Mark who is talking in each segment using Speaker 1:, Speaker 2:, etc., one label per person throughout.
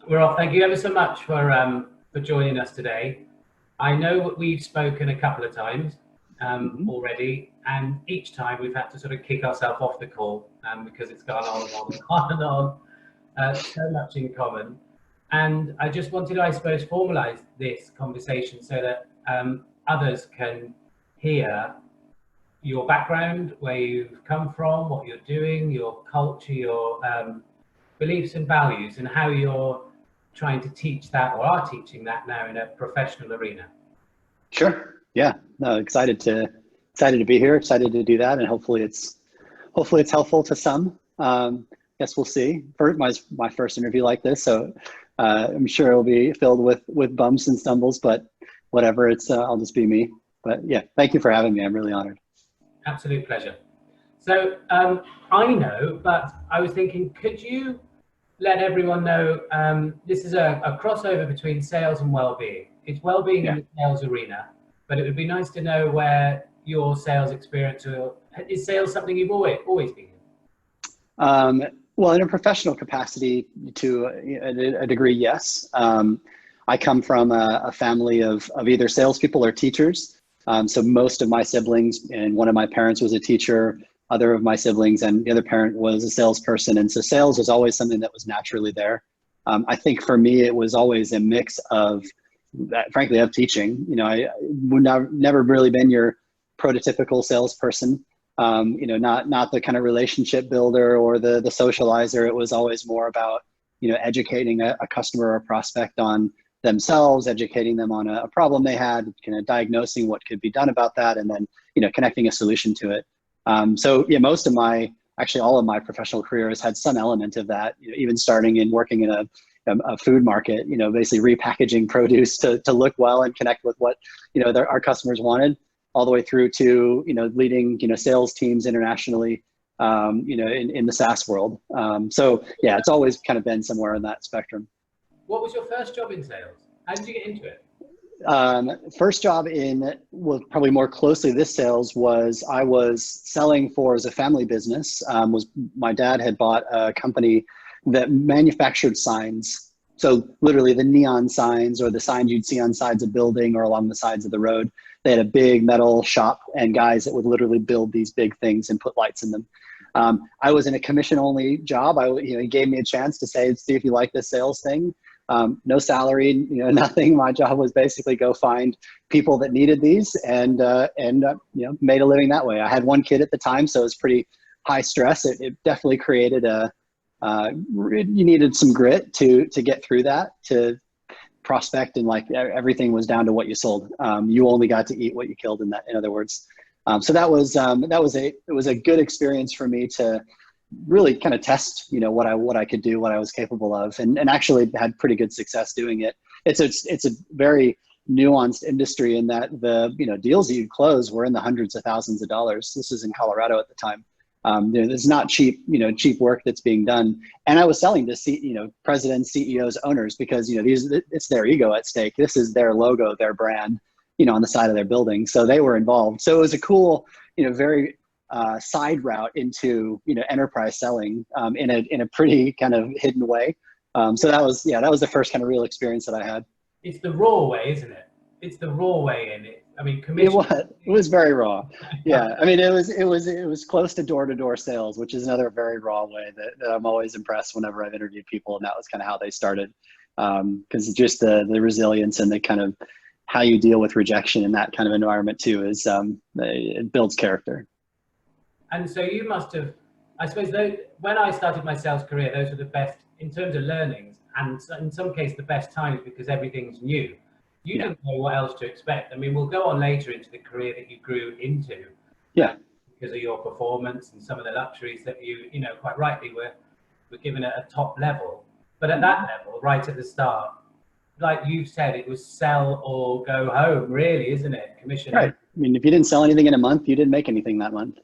Speaker 1: We're off. Thank you ever so much for joining us today. I know we've spoken a couple of times already, and each time we've had to sort of kick ourselves off the call because it's gone on and on and on and on. So much in common. And I just wanted to, I suppose, formalize this conversation so that others can hear your background, where you've come from, what you're doing, your culture, your beliefs and values, and how you're trying to teach that or are teaching that now in a professional arena. Sure.
Speaker 2: Yeah. No, excited to be here. Excited to do that, and hopefully it's helpful to some. Guess we'll see. My first interview like this, so I'm sure it'll be filled with bumps and stumbles, but whatever. It's I'll just be me. But yeah, thank you for having me. I'm really honored.
Speaker 1: Absolute pleasure. So I know, but I was thinking, could you let everyone know this is a crossover between sales and well-being. It's well-being in the sales arena, but it would be nice to know where your sales experience, or is sales something you've always been in?
Speaker 2: Well, in a professional capacity, to a degree, yes. I come from a family of either salespeople or teachers. So most of my siblings, and one of my parents was a teacher, other of my siblings and the other parent was a salesperson. And so sales was always something that was naturally there. I think for me, it was always a mix of, frankly, of teaching. You know, I would never really been your prototypical salesperson. Not the kind of relationship builder or the socializer. It was always more about, educating a customer or a prospect on themselves, educating them on a problem they had, kind of diagnosing what could be done about that, and then, connecting a solution to it. So yeah, actually all of my professional career has had some element of that, even starting in working in a food market, basically repackaging produce to look well and connect with what, our customers wanted, all the way through to, leading, sales teams internationally, in the SaaS world. So yeah, it's always kind of been somewhere in that spectrum.
Speaker 1: What was your first job in sales? How did you get into it?
Speaker 2: First job probably more closely this sales was I was selling as a family business. My dad had bought a company that manufactured signs. So literally the neon signs or the signs you'd see on sides of building or along the sides of the road. They had a big metal shop and guys that would literally build these big things and put lights in them. I was in a commission only job. He gave me a chance to see if you like this sales thing. No salary, nothing. My job was basically go find people that needed these and made a living that way. I had one kid at the time, so it was pretty high stress. It definitely created you needed some grit to get through that, to prospect, and everything was down to what you sold. You only got to eat what you killed, in other words. So it was a good experience for me to really kind of test, what I could do, what I was capable of, and actually had pretty good success doing it. It's a very nuanced industry in that the deals that you close were in the hundreds of thousands of dollars. This is in Colorado at the time. There's not cheap work that's being done. And I was selling to presidents, CEOs, owners, because it's their ego at stake. This is their logo, their brand, on the side of their building. So they were involved. So it was a cool, very side route into enterprise selling in a pretty kind of hidden way. So that was the first kind of real experience that I had.
Speaker 1: It's the raw way, isn't it? It's the raw way in it. I mean, commission.
Speaker 2: It was very raw. Yeah, I mean, it was close to door-to-door sales, which is another very raw way that I'm always impressed whenever I've interviewed people, and that was kind of how they started. Because just the resilience and the kind of how you deal with rejection in that kind of environment too is it builds character.
Speaker 1: And so you must have, I suppose, when I started my sales career, those were the best in terms of learnings, and in some cases the best times because everything's new. You didn't know what else to expect. I mean, we'll go on later into the career that you grew into.
Speaker 2: Yeah.
Speaker 1: Because of your performance and some of the luxuries that you quite rightly were given at a top level. But at that level, right at the start, like you said, it was sell or go home, really, isn't it? Commission.
Speaker 2: Right. I mean, if you didn't sell anything in a month, you didn't make anything that month.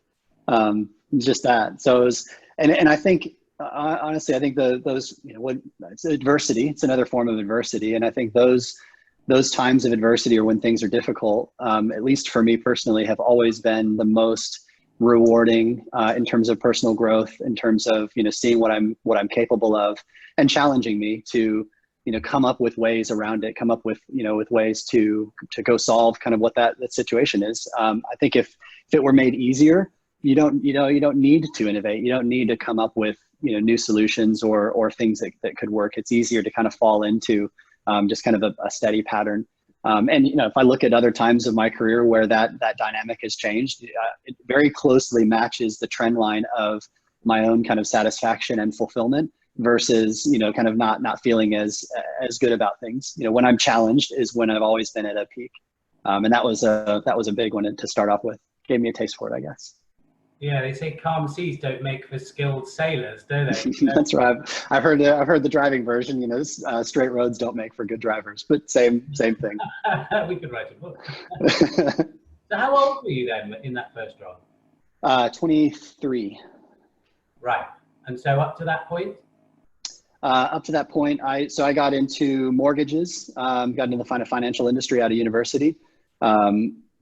Speaker 2: Just that. So it was, and I think, honestly, I think it's adversity. It's another form of adversity. And I think those times of adversity, or when things are difficult, at least for me personally, have always been the most rewarding in terms of personal growth, in terms of, seeing what I'm capable of, and challenging me to, come up with ways around it, come up with, with ways to go solve kind of what that situation is. I think if it were made easier, you don't need to innovate. You don't need to come up with, new solutions or things that could work. It's easier to kind of fall into just kind of a steady pattern. And, if I look at other times of my career where that dynamic has changed, it very closely matches the trend line of my own kind of satisfaction and fulfillment versus, kind of not feeling as good about things. When I'm challenged is when I've always been at a peak. And that was a big one to start off with. Gave me a taste for it, I guess.
Speaker 1: Yeah, they say calm seas don't make for skilled sailors, do they?
Speaker 2: That's right. I've heard the driving version. Straight roads don't make for good drivers, but same thing.
Speaker 1: We could write a book. So how old were you then in that first job?
Speaker 2: 23.
Speaker 1: Right. And so up to that point?
Speaker 2: I got into mortgages, got into the financial industry out of university.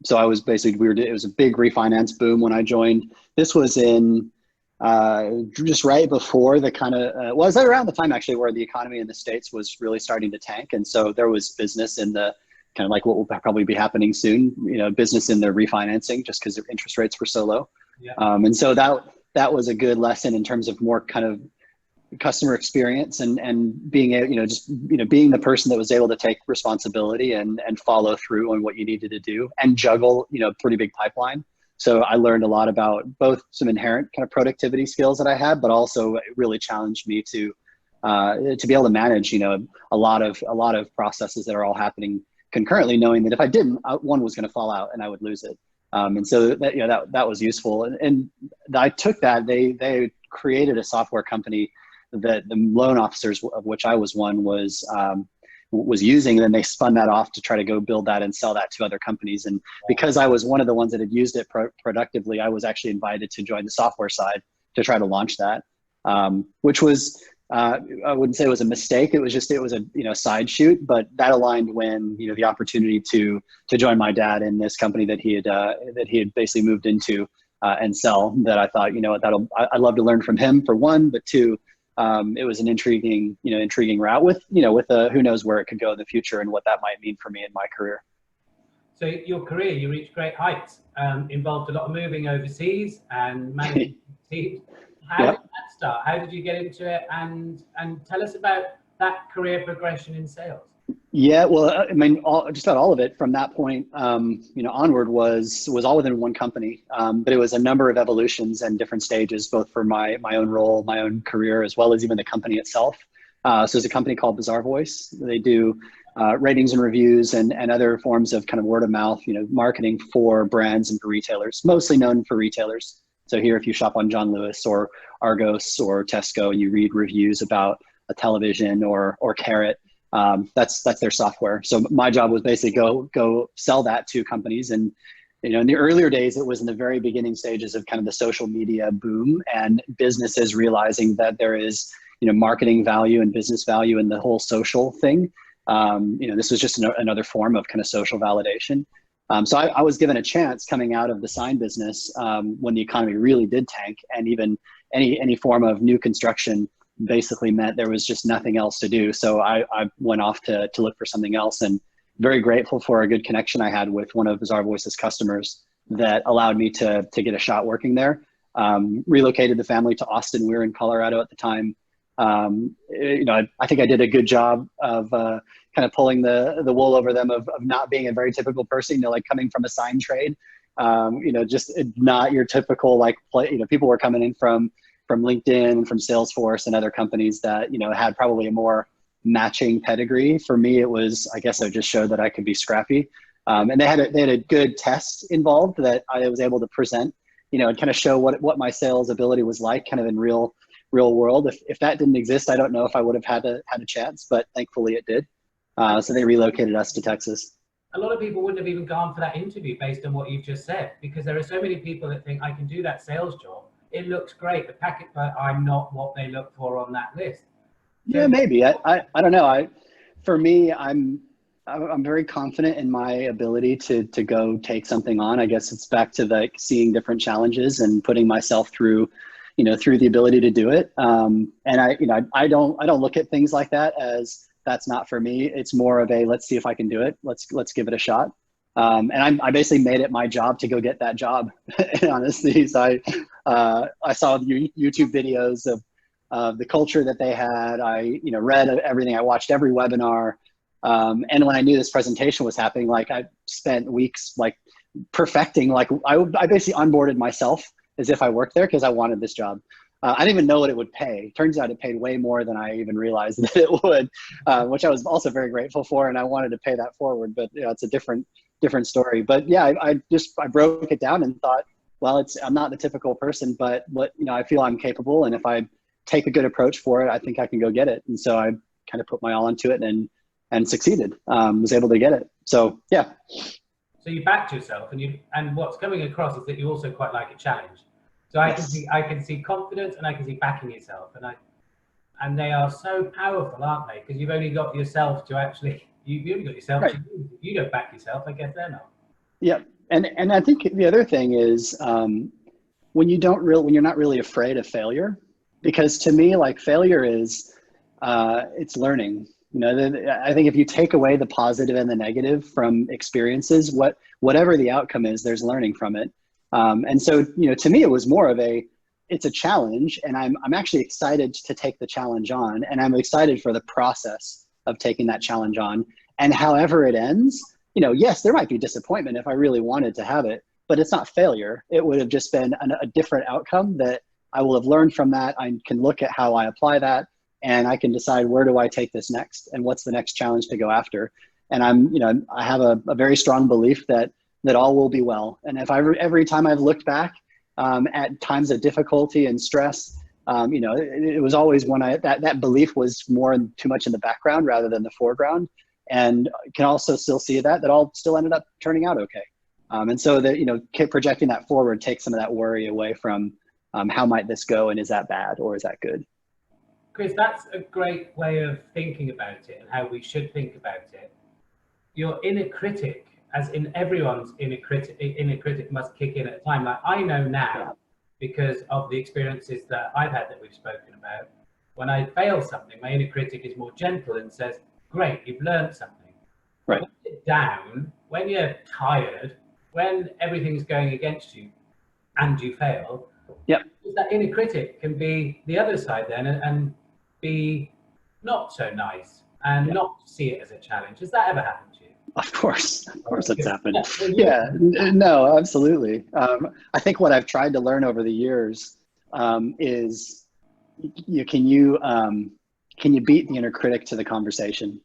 Speaker 2: So I was basically, it was a big refinance boom when I joined. This was in just right before the kind of, well, it was around the time actually where the economy in the States was really starting to tank. And so there was business in the kind of like what will probably be happening soon, business in the refinancing just because interest rates were so low.
Speaker 1: Yeah.
Speaker 2: And so that was a good lesson in terms of more kind of customer experience and being being the person that was able to take responsibility and follow through on what you needed to do and juggle, pretty big pipeline. So I learned a lot about both some inherent kind of productivity skills that I had, but also it really challenged me to be able to manage, a lot of processes that are all happening concurrently, knowing that if I didn't, one was going to fall out and I would lose it. And so that was useful. And I took that, they created a software company that the loan officers, of which I was one, was using, and then they spun that off to try to go build that and sell that to other companies. And because I was one of the ones that had used it productively, I was actually invited to join the software side to try to launch that, which was, I wouldn't say it was a mistake. It was a side shoot, but that aligned when, the opportunity to join my dad in this company that he had basically moved into and sell, that I thought, I'd love to learn from him for one, but two, it was an intriguing route with who knows where it could go in the future and what that might mean for me in my career.
Speaker 1: So your career, you reached great heights, involved a lot of moving overseas and managing teams. How did that start? How did you get into it? And tell us about that career progression in sales.
Speaker 2: Yeah, well, I mean, just about all of it from that point, onward was all within one company. But it was a number of evolutions and different stages, both for my own role, my own career, as well as even the company itself. So there's a company called Bizarre Voice. They do ratings and reviews and other forms of kind of word of mouth, marketing for brands and for retailers, mostly known for retailers. So here, if you shop on John Lewis or Argos or Tesco and you read reviews about a television or Carrot, that's their software. So my job was basically go sell that to companies. And, in the earlier days, it was in the very beginning stages of kind of the social media boom and businesses realizing that there is, marketing value and business value in the whole social thing. This was just another form of kind of social validation. So I was given a chance coming out of the sign business when the economy really did tank, and even any form of new construction basically meant there was just nothing else to do. So I went off to look for something else, and very grateful for a good connection I had with one of Bizarre Voice's customers that allowed me to get a shot working there. Relocated the family to Austin. We were in Colorado at the time. I think I did a good job of kind of pulling the wool over them of not being a very typical person, like coming from a sign trade, just not your typical people were coming in from LinkedIn and from Salesforce and other companies that, had probably a more matching pedigree. For me, it was, I guess I just showed that I could be scrappy. And they had a good test involved that I was able to present, and kind of show what my sales ability was like kind of in real world. If that didn't exist, I don't know if I would have had a chance, but thankfully it did. So they relocated us to Texas.
Speaker 1: A lot of people wouldn't have even gone for that interview based on what you've just said, because there are so many people that think I can do that sales job. It looks great, the packet, but I'm not what they look for on that list. So,
Speaker 2: yeah, maybe. I don't know. For me, I'm I'm very confident in my ability to go take something on. I guess it's back to like seeing different challenges and putting myself through, through the ability to do it. And I don't look at things like that as that's not for me. It's more of a, let's see if I can do it. Let's give it a shot. And I basically made it my job to go get that job, honestly. So I saw YouTube videos of the culture that they had. I, read everything. I watched every webinar. And when I knew this presentation was happening, like I spent weeks like perfecting, like I basically onboarded myself as if I worked there because I wanted this job. I didn't even know what it would pay. Turns out it paid way more than I even realized that it would, which I was also very grateful for. And I wanted to pay that forward, but it's a different story. But yeah, I broke it down and thought, well, I'm not the typical person, but I feel I'm capable. And if I take a good approach for it, I think I can go get it. And so I kind of put my all into it and succeeded, was able to get it. So, yeah.
Speaker 1: So you backed yourself and what's coming across is that you also quite like a challenge. So I can see confidence and I can see backing yourself, and they are so powerful, aren't they? Because you've only got yourself to actually, you only got yourself
Speaker 2: right.
Speaker 1: to use. If you don't back yourself, I guess they're not. Yeah.
Speaker 2: And I think the other thing is when you're not really afraid of failure, because to me, like failure is, it's learning. I think if you take away the positive and the negative from experiences, whatever the outcome is, there's learning from it. And so, to me, it was more of it's a challenge, and I'm actually excited to take the challenge on, and I'm excited for the process of taking that challenge on. And however it ends, yes, there might be disappointment if I really wanted to have it, but it's not failure. It would have just been a different outcome that I will have learned from that. I can look at how I apply that, and I can decide where do I take this next and what's the next challenge to go after. And I have a very strong belief that all will be well. And if every time I've looked back at times of difficulty and stress, it was always when that belief was too much in the background rather than the foreground. And can also still see that all still ended up turning out okay. And so that, projecting that forward takes some of that worry away from how might this go, and is that bad or is that good?
Speaker 1: Chris, that's a great way of thinking about it and how we should think about it. Your inner critic, as in everyone's inner critic must kick in at a time. Like I know now, because of the experiences that I've had that we've spoken about, when I fail something, my inner critic is more gentle and says, great, you've learned something.
Speaker 2: Right.
Speaker 1: When you're down, when you're tired, when everything's going against you and you fail, that inner critic can be the other side then and be not so nice and not see it as a challenge. Has that ever happened to you?
Speaker 2: Of course it's happened. Yeah, no, absolutely. I think what I've tried to learn over the years is can you beat the inner critic to the conversation?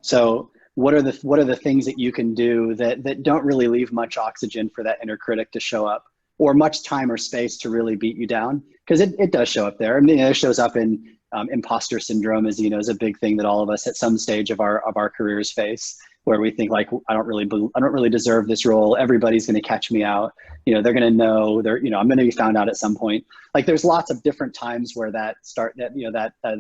Speaker 2: So what are the things that you can do that don't really leave much oxygen for that inner critic to show up, or much time or space to really beat you down? Because it does show up there. I mean, it shows up in imposter syndrome, is a big thing that all of us at some stage of our careers face, where we think like, I don't really deserve this role. Everybody's going to catch me out. They're going to know. I'm going to be found out at some point. Like there's lots of different times where the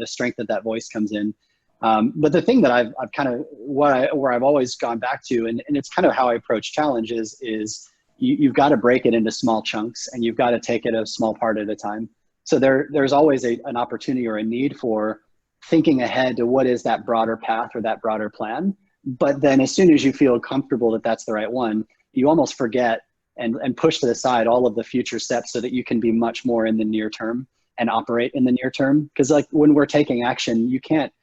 Speaker 2: strength of that voice comes in. But the thing that I've kind of where I've always gone back to, and it's kind of how I approach challenges, is you've got to break it into small chunks, and you've got to take it a small part at a time. So there's always an opportunity or a need for thinking ahead to what is that broader path or that broader plan. But then as soon as you feel comfortable that that's the right one, you almost forget and push to the side all of the future steps so that you can be much more in the near term and operate in the near term. Because like when we're taking action, you can't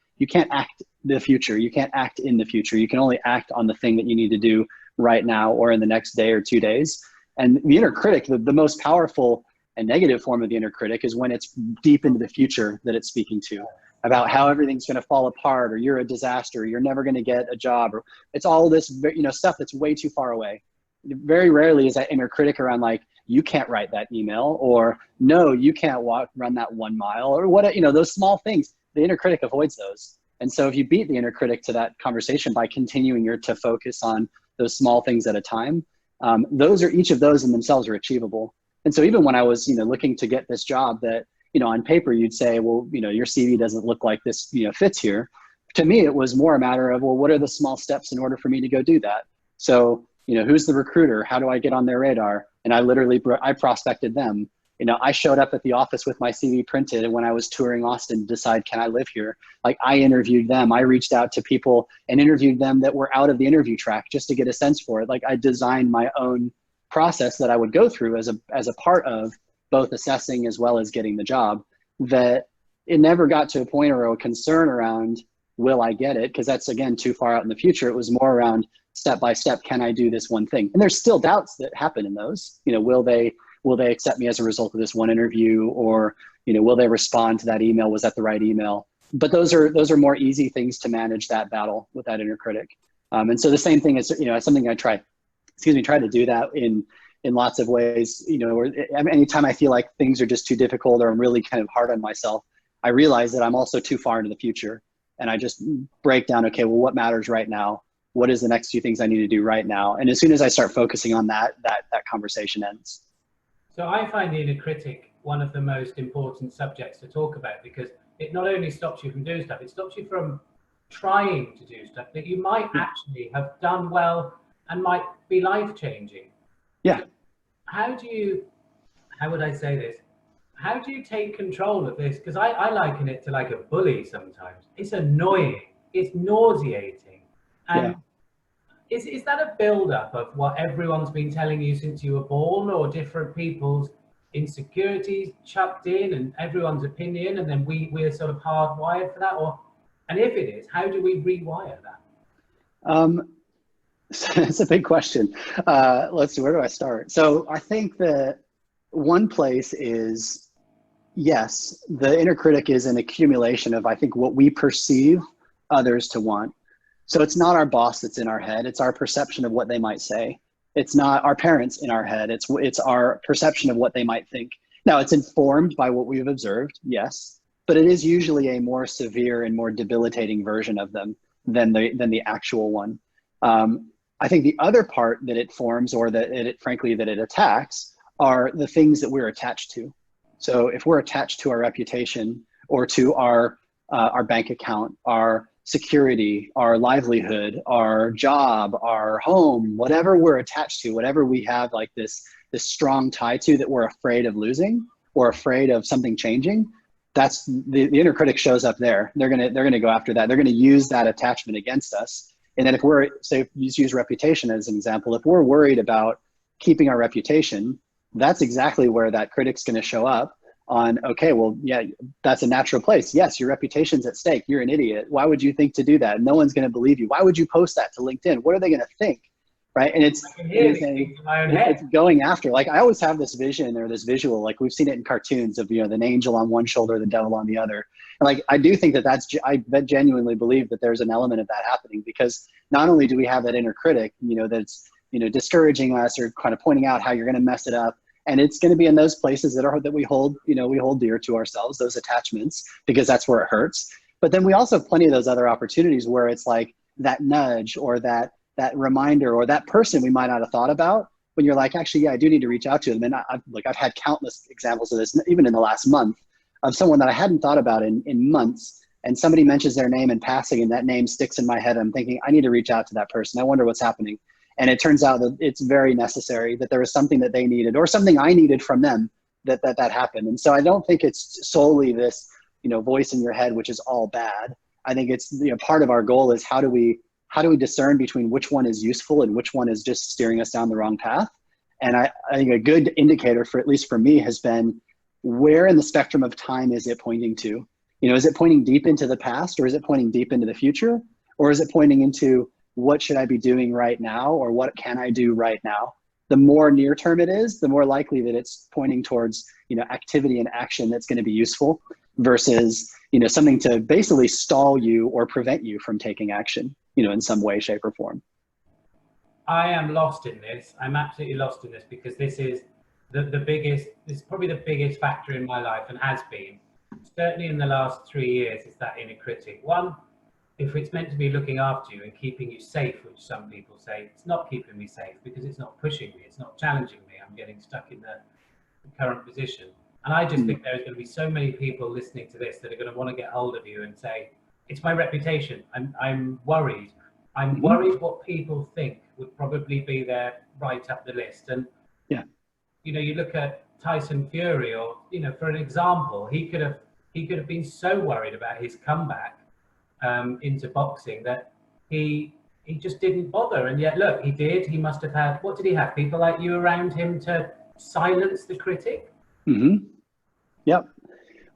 Speaker 2: act the future. You can't act in the future. You can only act on the thing that you need to do right now or in the next day or 2 days. And the inner critic, the most powerful and negative form of the inner critic, is when it's deep into the future that it's speaking to, about how everything's going to fall apart, or you're a disaster, or you're never going to get a job, or it's all this stuff that's way too far away. Very rarely is that inner critic around like, you can't write that email, or no, you can't run that 1 mile, or what, those small things. The inner critic avoids those. And so if you beat the inner critic to that conversation by continuing to focus on those small things at a time, each of those in themselves are achievable. And so even when I was, looking to get this job that, on paper you'd say, well, your CV doesn't look like this, fits here. to me, it was more a matter of, well, what are the small steps in order for me to go do that? So, who's the recruiter? How do I get on their radar? And I prospected them. I showed up at the office with my CV printed, and when I was touring Austin to decide, can I live here? Like, I interviewed them. I reached out to people and interviewed them that were out of the interview track just to get a sense for it. Like, I designed my own process that I would go through as a part of both assessing as well as getting the job, that it never got to a point or a concern around, will I get it? Because that's, again, too far out in the future. It was more around step by step, can I do this one thing? And there's still doubts that happen in those. Will they accept me as a result of this one interview? Or, will they respond to that email? Was that the right email? But those are more easy things to manage that battle with that inner critic. And so the same thing is, something I try to do that in lots of ways. Anytime I feel like things are just too difficult or I'm really kind of hard on myself, I realize that I'm also too far into the future. And I just break down, okay, well, what matters right now? What is the next few things I need to do right now? And as soon as I start focusing on that conversation ends.
Speaker 1: So I find the inner critic one of the most important subjects to talk about, because it not only stops you from doing stuff, it stops you from trying to do stuff that you might actually have done well and might be life-changing.
Speaker 2: Yeah.
Speaker 1: How would I say this? How do you take control of this? Because I liken it to like a bully sometimes. It's annoying. It's nauseating. And is that a build-up of what everyone's been telling you since you were born, or different people's insecurities chucked in and everyone's opinion, and then we're sort of hardwired for that? And if it is, how do we rewire that?
Speaker 2: It's a big question. Let's see, where do I start? So I think that one place is, yes, the inner critic is an accumulation of, I think, what we perceive others to want. So it's not our boss that's in our head. It's our perception of what they might say. It's not our parents in our head. It's our perception of what they might think. Now, it's informed by what we've observed, yes, but it is usually a more severe and more debilitating version of them than the actual one. I think the other part that it forms, or that it attacks, are the things that we're attached to. So if we're attached to our reputation, or to our bank account, our security, our livelihood, our job, our home, whatever we're attached to, whatever we have like this strong tie to that we're afraid of losing or afraid of something changing, that's the inner critic shows up there. They're gonna go after that. They're gonna use that attachment against us. And then if we're, say, use reputation as an example, if we're worried about keeping our reputation, that's exactly where that critic's gonna show up on, okay, well, yeah, that's a natural place. Yes, your reputation's at stake. You're an idiot. Why would you think to do that? No one's going to believe you. Why would you post that to LinkedIn? What are they going to think? Right. And it's going after, like, I always have this vision or this visual, like we've seen it in cartoons of, an angel on one shoulder, the devil on the other. And like, I do think I genuinely believe that there's an element of that happening, because not only do we have that inner critic, that's, discouraging us or kind of pointing out how you're going to mess it up. And it's going to be in those places that we hold dear to ourselves, those attachments, because that's where it hurts. But then we also have plenty of those other opportunities where it's like that nudge or that reminder or that person we might not have thought about, when you're like, actually, yeah, I do need to reach out to them. And I've had countless examples of this, even in the last month, of someone that I hadn't thought about in months. And somebody mentions their name in passing, and that name sticks in my head. I'm thinking, I need to reach out to that person. I wonder what's happening. And it turns out that it's very necessary, that there was something that they needed or something I needed from them that happened. And so I don't think it's solely this, voice in your head, which is all bad. I think it's, part of our goal is how do we discern between which one is useful and which one is just steering us down the wrong path. And I think a good indicator for, at least for me, has been, where in the spectrum of time is it pointing to? Is it pointing deep into the past, or is it pointing deep into the future? Or is it pointing into, what should I be doing right now, or what can I do right now? The more near term it is, the more likely that it's pointing towards, activity and action that's going to be useful, versus, something to basically stall you or prevent you from taking action, in some way, shape, or form.
Speaker 1: I am lost in this. I'm absolutely lost in this, because this is this is probably the biggest factor in my life, and has been, certainly in the last 3 years, is that inner critic. One, if it's meant to be looking after you and keeping you safe, which some people say, it's not keeping me safe, because it's not pushing me, it's not challenging me. I'm getting stuck in the current position. And I just think there's going to be so many people listening to this that are going to want to get hold of you and say, it's my reputation. I'm worried. I'm worried what people think would probably be there right up the list. And
Speaker 2: yeah,
Speaker 1: you know, you look at Tyson Fury, or you know, for an example, he could have been so worried about his comeback into boxing that he just didn't bother. And yet, look, he did. He must have had, what did he have? People like you around him to silence the critic?
Speaker 2: Yep.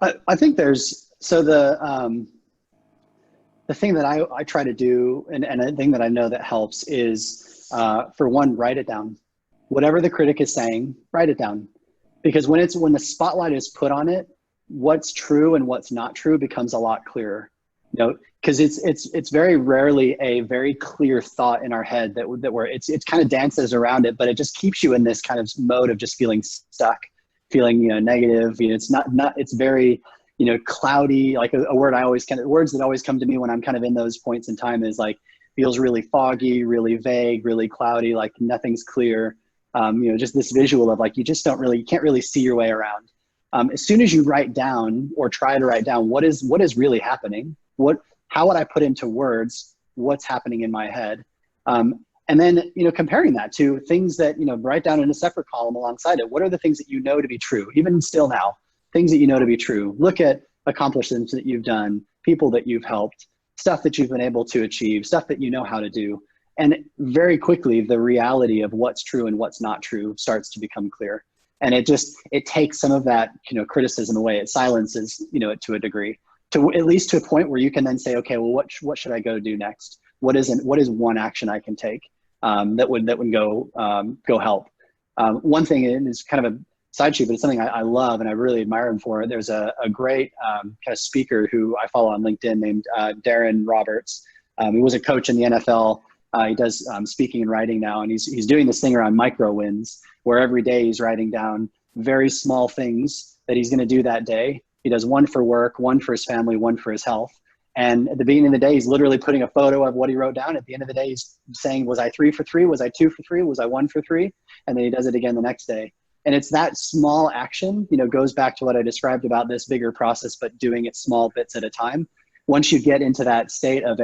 Speaker 2: I think there's, so the thing that I try to do, and a thing that I know that helps is, for one, write it down. Whatever the critic is saying, write it down. Because when the spotlight is put on it, what's true and what's not true becomes a lot clearer. You know, because it's very rarely a very clear thought in our head that where it's kind of dances around it, but it just keeps you in this kind of mode of just feeling stuck, feeling, you know, negative. You know, it's not it's very, you know, cloudy. Like a word words that always come to me when I'm kind of in those points in time is like, feels really foggy, really vague, really cloudy, like nothing's clear. You know, just this visual of like, you can't really see your way around. As soon as you write down or try to write down what is really happening, how would I put into words what's happening in my head? And then, you know, comparing that to things that, you know, write down in a separate column alongside it. What are the things that you know to be true, even still now, things that you know to be true? Look at accomplishments that you've done, people that you've helped, stuff that you've been able to achieve, stuff that you know how to do. And very quickly, the reality of what's true and what's not true starts to become clear. And it takes some of that, you know, criticism away. It silences, you know, it to a degree, to at least to a point where you can then say, okay, well, what should I go do next? What is one action I can take that would go help? One thing, and it's kind of a side sheet, but it's something I love and I really admire him for. There's a great kind of speaker who I follow on LinkedIn named Darren Roberts. He was a coach in the NFL. He does speaking and writing now, and he's doing this thing around micro wins, where every day he's writing down very small things that he's going to do that day. He does one for work, one for his family, one for his health. And at the beginning of the day, he's literally putting a photo of what he wrote down. At the end of the day, he's saying, was I 3 for 3? Was I 2 for 3? Was I 1 for 3? And then he does it again the next day. And it's that small action, you know, goes back to what I described about this bigger process, but doing it small bits at a time. Once you get into that state of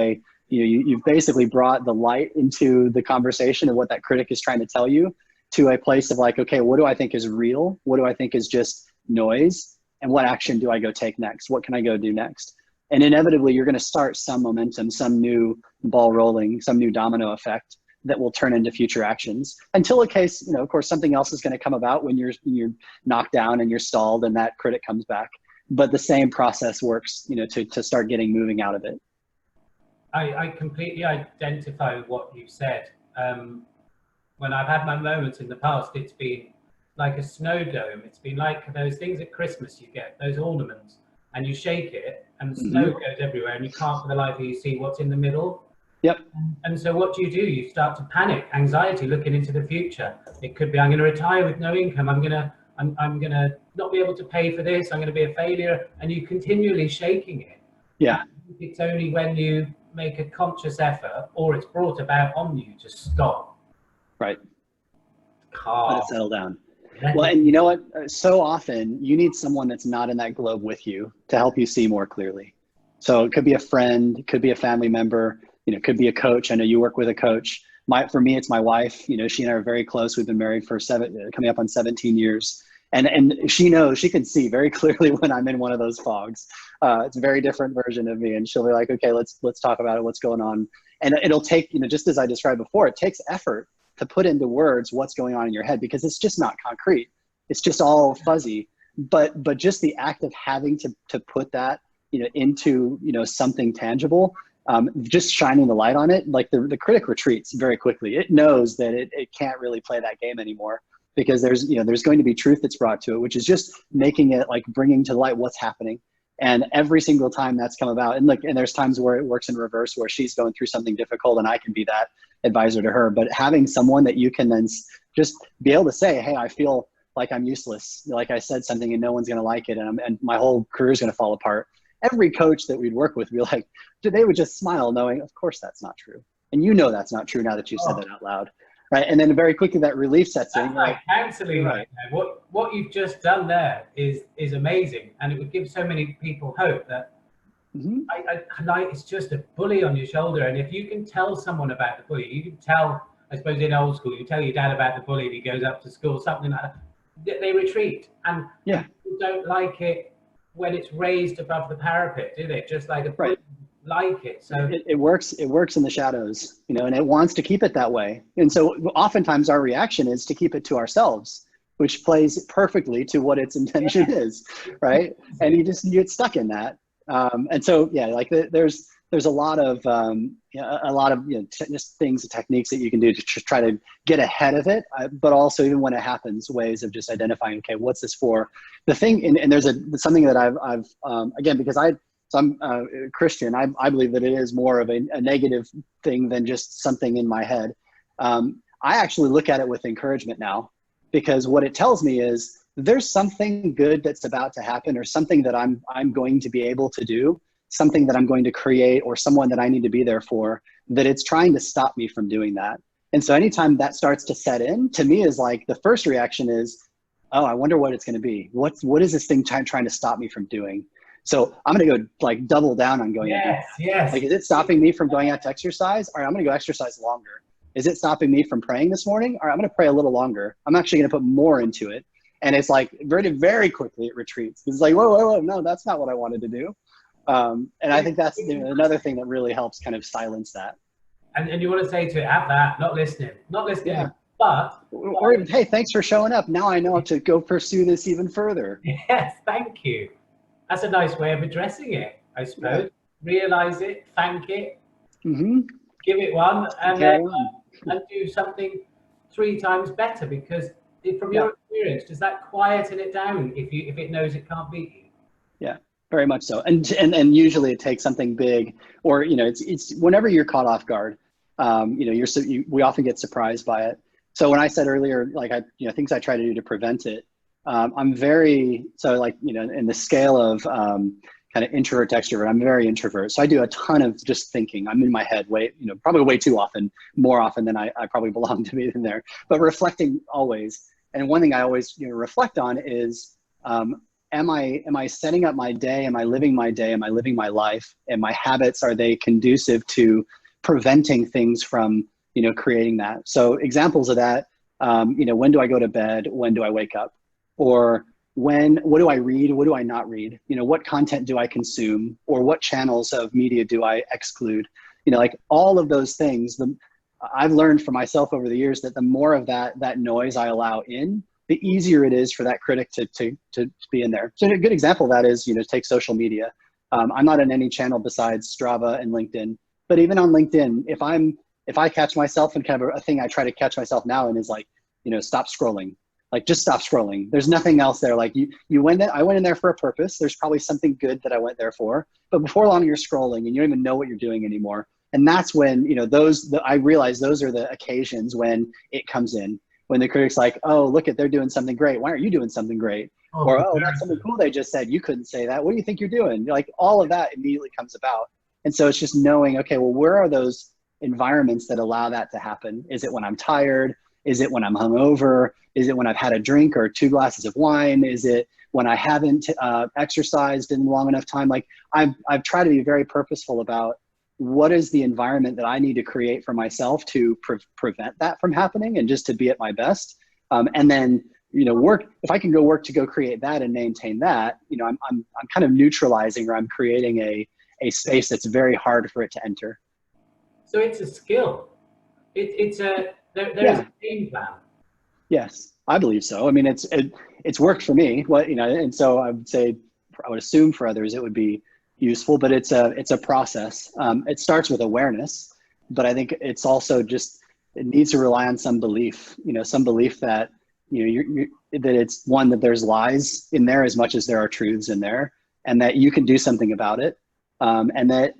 Speaker 2: you've basically brought the light into the conversation of what that critic is trying to tell you, to a place of like, okay, what do I think is real? What do I think is just noise? And what action do I go take next? What can I go do next? And inevitably, you're going to start some momentum, some new ball rolling, some new domino effect that will turn into future actions, until a case, you know, of course, something else is going to come about when you're knocked down and you're stalled and that critic comes back. But the same process works, you know, to start getting moving out of it.
Speaker 1: I completely identify what you said. When I've had my moments in the past, it's been like a snow dome. It's been like those things at Christmas you get, those ornaments, and you shake it and snow goes everywhere and you can't for the life of you see what's in the middle.
Speaker 2: Yep.
Speaker 1: And so what do? You start to panic, anxiety, looking into the future. It could be, I'm going to retire with no income. I'm going to not be able to pay for this. I'm going to be a failure. And you continually shaking it.
Speaker 2: Yeah.
Speaker 1: And it's only when you make a conscious effort, or it's brought about on you, to stop.
Speaker 2: Right.
Speaker 1: Calm.
Speaker 2: Let it settle down. Well, and you know what? So often you need someone that's not in that globe with you to help you see more clearly. So it could be a friend, it could be a family member, you know, it could be a coach. I know you work with a coach. For me, it's my wife. You know, she and I are very close. We've been married for coming up on 17 years. And she knows, she can see very clearly when I'm in one of those fogs. It's a very different version of me. And she'll be like, okay, let's talk about it. What's going on? And it'll take, you know, just as I described before, it takes effort to put into words what's going on in your head, because it's just not concrete. It's just all fuzzy. But just the act of having to put that, you know, into, you know, something tangible, just shining the light on it, like the critic retreats very quickly. It knows that it can't really play that game anymore, because there's going to be truth that's brought to it, which is just making it, like, bringing to light what's happening. And every single time that's come about, and there's times where it works in reverse, where she's going through something difficult and I can be that advisor to her. But having someone that you can then just be able to say, hey, I feel like I'm useless, like I said something and no one's going to like it, and my whole career is going to fall apart. Every coach that we'd work with would be like, they would just smile, knowing, of course that's not true. And you know that's not true now that you said that out loud. Right. And then very quickly that relief sets in.
Speaker 1: That's like counseling right now. What you've just done there is amazing. And it would give so many people hope that like, it's just a bully on your shoulder. And if you can tell someone about the bully, you can tell, I suppose in old school, you tell your dad about the bully and he goes up to school, something like that, they retreat. And people don't like it when it's raised above the parapet, do they? Just like a bully like it. So
Speaker 2: it works in the shadows, you know, and it wants to keep it that way. And so oftentimes our reaction is to keep it to ourselves, which plays perfectly to what its intention is, right? And you get stuck in that. And so, yeah, like there's a lot of, just things, techniques that you can do to try to get ahead of it. But also, even when it happens, ways of just identifying, okay, what's this for? The thing, and there's something that I've again, because I'm a Christian, I believe that it is more of a negative thing than just something in my head. I actually look at it with encouragement now, because what it tells me is there's something good that's about to happen, or something that I'm going to be able to do, something that I'm going to create, or someone that I need to be there for, that it's trying to stop me from doing that. And so anytime that starts to set in, to me, is like the first reaction is, oh, I wonder what it's going to be. What is this thing trying to stop me from doing? So I'm going to go like double down on going.
Speaker 1: Yes.
Speaker 2: Like, is it stopping me from going out to exercise? All right, I'm going to go exercise longer. Is it stopping me from praying this morning? All right, I'm going to pray a little longer. I'm actually going to put more into it. And it's like very, very quickly it retreats. It's like, whoa, no, that's not what I wanted to do. And I think that's another thing that really helps kind of silence that.
Speaker 1: And you want to say to it, have that, not listening,
Speaker 2: Yeah.
Speaker 1: but.
Speaker 2: Or even, hey, thanks for showing up. Now I know how to go pursue this even further.
Speaker 1: Yes, thank you. That's a nice way of addressing it, I suppose. Yeah. Realize it, thank it, give it one, and then and do something 3 times better. Because from your experience, does that quieten it down if it knows it can't beat you?
Speaker 2: Yeah, very much so. And usually it takes something big, or it's whenever you're caught off guard, we often get surprised by it. So when I said earlier, like things I try to do to prevent it. I'm very, in the scale of kind of introvert to extrovert, I'm very introvert. So I do a ton of just thinking. I'm in my head probably way too often, more often than I probably belong to be in there, but reflecting always. And one thing I always reflect on is, am I setting up my day? Am I living my day? Am I living my life? And my habits, are they conducive to preventing things from, creating that? So examples of that, when do I go to bed? When do I wake up? Or what do I read? What do I not read? What content do I consume? Or what channels of media do I exclude? Like all of those things, I've learned for myself over the years that the more of that noise I allow in, the easier it is for that critic to be in there. So a good example of that is, take social media. I'm not on any channel besides Strava and LinkedIn, but even on LinkedIn, if I catch myself, and kind of a thing I try to catch myself now, and is like, stop scrolling. Like, just stop scrolling. There's nothing else there. Like you went in, I went in there for a purpose. There's probably something good that I went there for, but before long you're scrolling and you don't even know what you're doing anymore. And that's when, I realize those are the occasions when it comes in, when the critic's like, oh, look they're doing something great. Why aren't you doing something great? Or, oh, that's something cool they just said. You couldn't say that. What do you think you're doing? Like, all of that immediately comes about. And so it's just knowing, okay, well, where are those environments that allow that to happen? Is it when I'm tired? Is it when I'm hungover? Is it when I've had a drink or 2 glasses of wine? Is it when I haven't exercised in long enough time? Like, I've tried to be very purposeful about what is the environment that I need to create for myself to prevent that from happening, and just to be at my best. And then, if I can go create that and maintain that, I'm kind of neutralizing, or I'm creating a space that's very hard for it to enter.
Speaker 1: So it's a skill. There's a game plan.
Speaker 2: Yes, I believe so. I mean, it's worked for me. And so I would assume for others it would be useful, but it's a process. It starts with awareness, but I think it's also just, it needs to rely on some belief. Some belief that that it's one, that there's lies in there as much as there are truths in there, and that you can do something about it. And that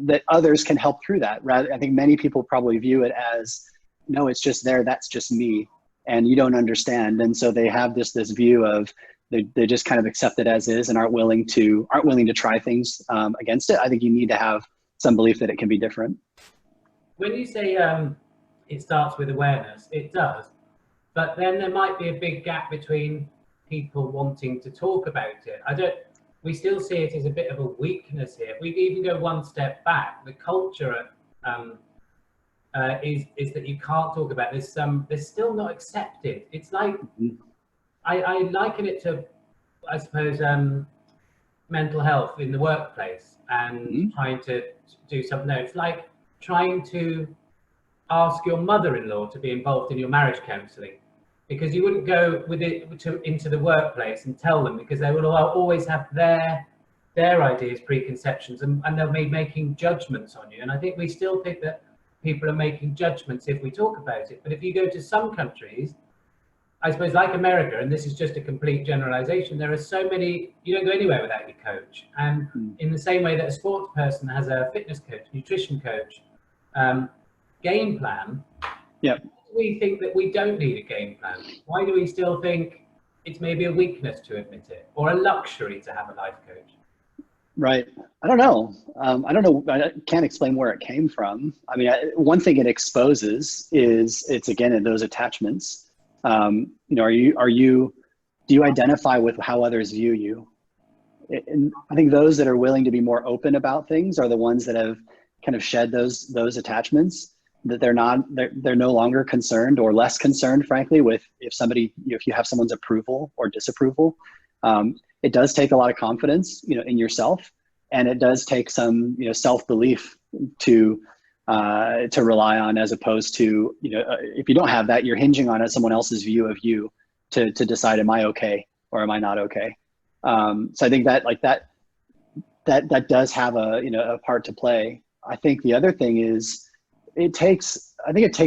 Speaker 2: that others can help through that. Rather, I think many people probably view it as, no, it's just there, that's just me, and you don't understand. And so they have this view of, they just kind of accept it as is and aren't willing to try things against it. I think you need to have some belief that it can be different.
Speaker 1: When you say it starts with awareness, it does, but then there might be a big gap between people wanting to talk about it. we still see it as a bit of a weakness here. We even go one step back. The culture is that you can't talk about this. They're still not accepted. It's like, I liken it to, I suppose, mental health in the workplace and trying to do something. No, it's like trying to ask your mother-in-law to be involved in your marriage counselling, because you wouldn't go with it into the workplace and tell them, because they will always have their ideas, preconceptions, and they'll be making judgments on you. And I think we still think that people are making judgments if we talk about it. But if you go to some countries, I suppose like America, and this is just a complete generalization, there are so many, you don't go anywhere without your coach. And in the same way that a sports person has a fitness coach, nutrition coach, game plan, we think that we don't need a game plan. Why do we still think it's maybe a weakness to admit it, or a luxury to have a life coach?
Speaker 2: Right. I don't know. I don't know. I can't explain where it came from. I mean, one thing it exposes is it's, again, in those attachments. You know, do you identify with how others view you? And I think those that are willing to be more open about things are the ones that have kind of shed those attachments, that they're no longer concerned, or less concerned, frankly, with if you have someone's approval or disapproval. It does take a lot of confidence, you know, in yourself, and it does take some, you know, self-belief to rely on, as opposed to, you know, if you don't have that, you're hinging on someone else's view of you to decide, am I okay or am I not okay? So I think that that does have a part to play. I think the other thing is it takes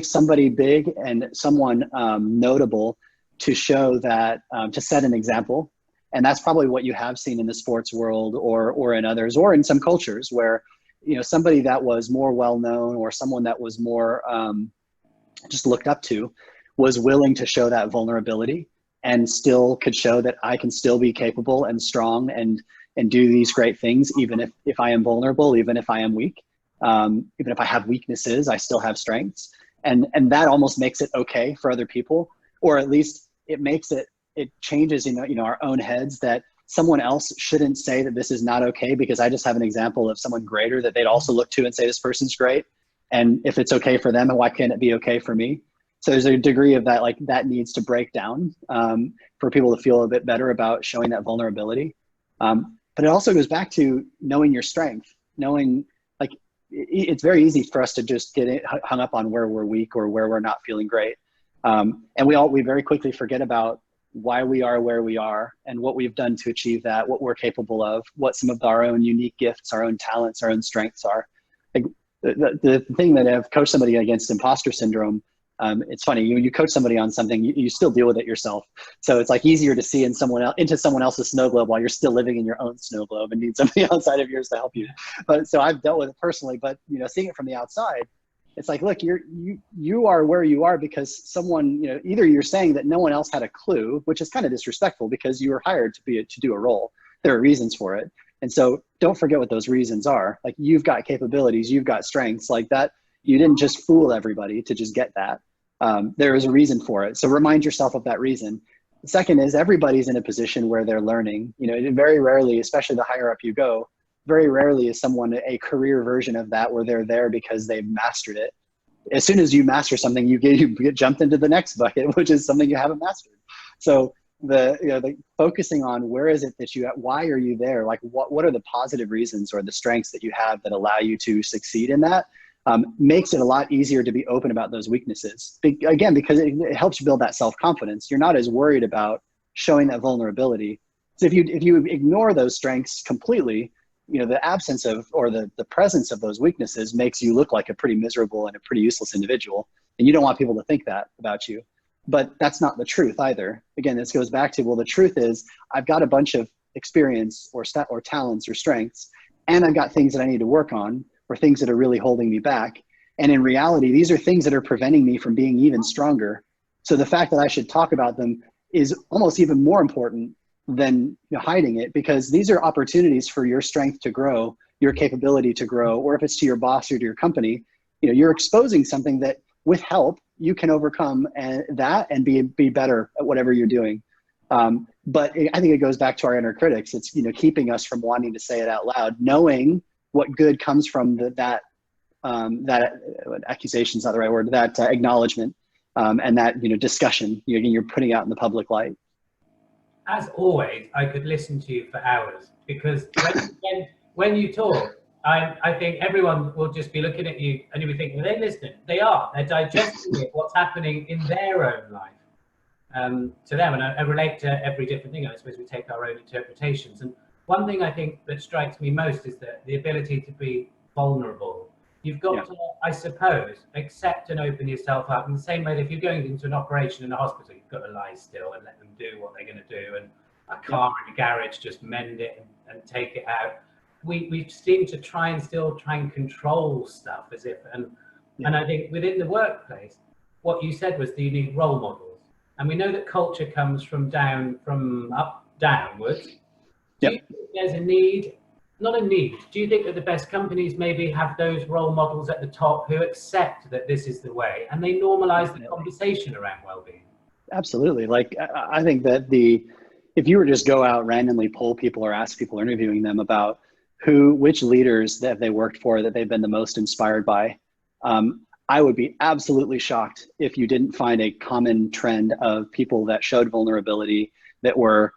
Speaker 2: somebody big and someone notable to show that, to set an example. And that's probably what you have seen in the sports world, or in others, or in some cultures where, you know, somebody that was more well-known, or someone that was more just looked up to, was willing to show that vulnerability, and still could show that I can still be capable and strong and do these great things, even if I am vulnerable, even if I am weak, even if I have weaknesses, I still have strengths. And that almost makes it okay for other people, or at least it changes in our own heads, that someone else shouldn't say that this is not okay because I just have an example of someone greater that they'd also look to and say, this person's great. And if it's okay for them, why can't it be okay for me? So there's a degree of that, like, that needs to break down for people to feel a bit better about showing that vulnerability. But it also goes back to knowing your strength, knowing, like, it's very easy for us to just get hung up on where we're weak or where we're not feeling great. And we very quickly forget about why we are where we are and what we've done to achieve that, what we're capable of, what some of our own unique gifts, our own talents, our own strengths are. Like, the thing that I've coached somebody against imposter syndrome, it's funny, when you coach somebody on something, you still deal with it yourself. So it's like easier to see into someone else's snow globe while you're still living in your own snow globe and need somebody outside of yours to help you. But so I've dealt with it personally, but, you know, seeing it from the outside, it's like, look, you are where you are because someone, you know, either you're saying that no one else had a clue, which is kind of disrespectful because you were hired to do a role. There are reasons for it. And so don't forget what those reasons are. Like, you've got capabilities, you've got strengths like that. You didn't just fool everybody to just get that. There is a reason for it. So remind yourself of that reason. The second is, everybody's in a position where they're learning. You know, and very rarely, especially the higher up you go, very rarely is someone a career version of that where they're there because they've mastered it. As soon as you master something, you get jumped into the next bucket, which is something you haven't mastered. So the focusing on where is it that why are you there? Like, what are the positive reasons or the strengths that you have that allow you to succeed in that? Makes it a lot easier to be open about those weaknesses. Again, because it helps you build that self-confidence. You're not as worried about showing that vulnerability. So if you ignore those strengths completely, you know, the absence of, or the presence of those weaknesses makes you look like a pretty miserable and a pretty useless individual. And you don't want people to think that about you. But that's not the truth either. Again, this goes back to, well, the truth is I've got a bunch of experience or talents or strengths, and I've got things that I need to work on, or things that are really holding me back. And in reality, these are things that are preventing me from being even stronger. So the fact that I should talk about them is almost even more important than, you know, hiding it, because these are opportunities for your strength to grow, your capability to grow, or if it's to your boss or to your company, you know, you're exposing something that with help you can overcome and be better at whatever you're doing. But I think it goes back to our inner critics. It's, you know, keeping us from wanting to say it out loud, knowing what good comes from that accusation's not the right word, that acknowledgement, and that, you know, discussion you're putting out in the public light.
Speaker 1: As always, I could listen to you for hours, because when you talk, I think everyone will just be looking at you and you'll be thinking, well, they're listening. They are. They're digesting it, what's happening in their own life to them. And I relate to every different thing. I suppose we take our own interpretations. And one thing I think that strikes me most is that the ability to be vulnerable. You've got to, I suppose, accept and open yourself up in the same way that if you're going into an operation in a hospital, you've got to lie still and let them do what they're going to do. And a car in a garage, just mend it and take it out. We seem to try and control stuff as if, and I think within the workplace, what you said was that you need role models. And we know that culture comes from up downwards. Do you think there's a need? Not a need. Do you think that the best companies maybe have those role models at the top who accept that this is the way and they normalize the conversation around well-being? Absolutely.
Speaker 2: Like, I think that if you were to just go out randomly poll people or ask people interviewing them about which leaders that they worked for that they've been the most inspired by, I would be absolutely shocked if you didn't find a common trend of people that showed vulnerability, that were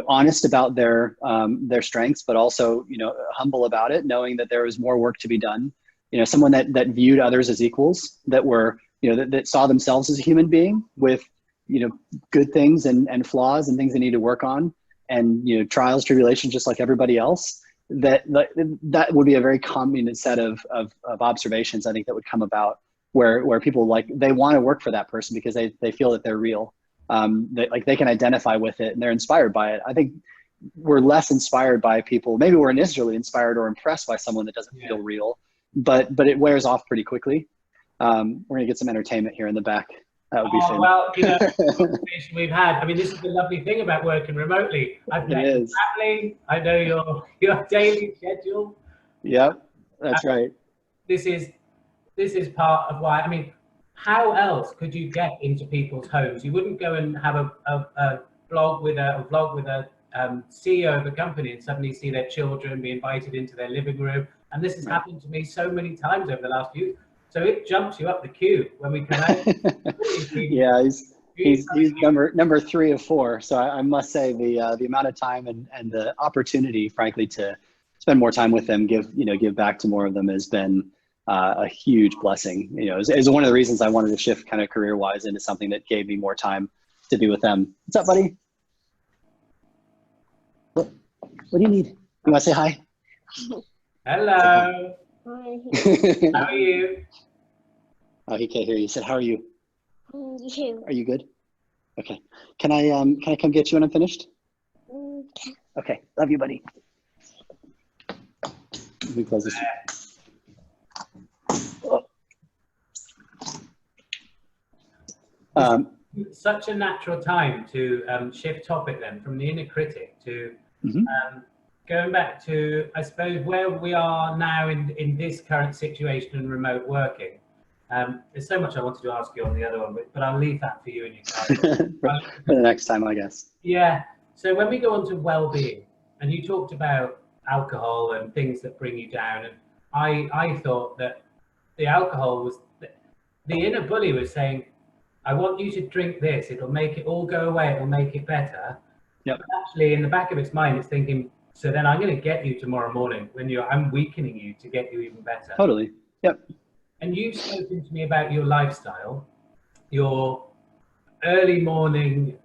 Speaker 2: honest about their strengths, but also, humble about it, knowing that there was more work to be done. Someone that viewed others as equals, that were, that saw themselves as a human being with, good things and flaws and things they need to work on, and, trials, tribulations, just like everybody else. That would be a very common set of observations, I think, that would come about where people, like, they want to work for that person because they feel that they're real. They can identify with it and they're inspired by it. I think we're less inspired by people. Maybe we're initially inspired or impressed by someone that doesn't feel real, but it wears off pretty quickly. We're gonna get some entertainment here in the back. That would be fun.
Speaker 1: Well, the conversation we've had. I mean, this is the lovely thing about working remotely. I've met you traveling. I know your daily schedule.
Speaker 2: Yep, that's right.
Speaker 1: This is part of why. I mean, how else could you get into people's homes? You wouldn't go and have a vlog with a CEO of a company and suddenly see their children be invited into their living room. And this has happened to me so many times over the last few years. So it jumps you up the queue when we come out.
Speaker 2: Yeah, he's number 3 of 4. So I must say the amount of time and the opportunity, frankly, to spend more time with them, give back to more of them, has been a huge blessing. Is one of the reasons I wanted to shift kind of career-wise into something that gave me more time to be with them. What's up, buddy? What do you need? You want to say hi?
Speaker 1: Hello.
Speaker 3: Hi.
Speaker 1: How are you?
Speaker 2: Oh, he can't hear you. He said, "How are you?"
Speaker 3: You.
Speaker 2: Are you good? Okay. Can I come get you when I'm finished? Okay. Love you, buddy. Let me close this.
Speaker 1: Such a natural time to shift topic then from the inner critic to going back to, I suppose, where we are now in this current situation in remote working. There's so much I wanted to ask you on the other one, but I'll leave that for you and your guys.
Speaker 2: For the next time, I guess.
Speaker 1: Yeah. So when we go on to well-being, and you talked about alcohol and things that bring you down, and I thought that the alcohol was, the inner bully was saying, I want you to drink this, it'll make it all go away, it'll make it better.
Speaker 2: Yep.
Speaker 1: But actually, in the back of its mind, it's thinking, so then I'm going to get you tomorrow morning when I'm weakening you to get you even better.
Speaker 2: Totally. Yep.
Speaker 1: And you've spoken to me about your lifestyle, your early morning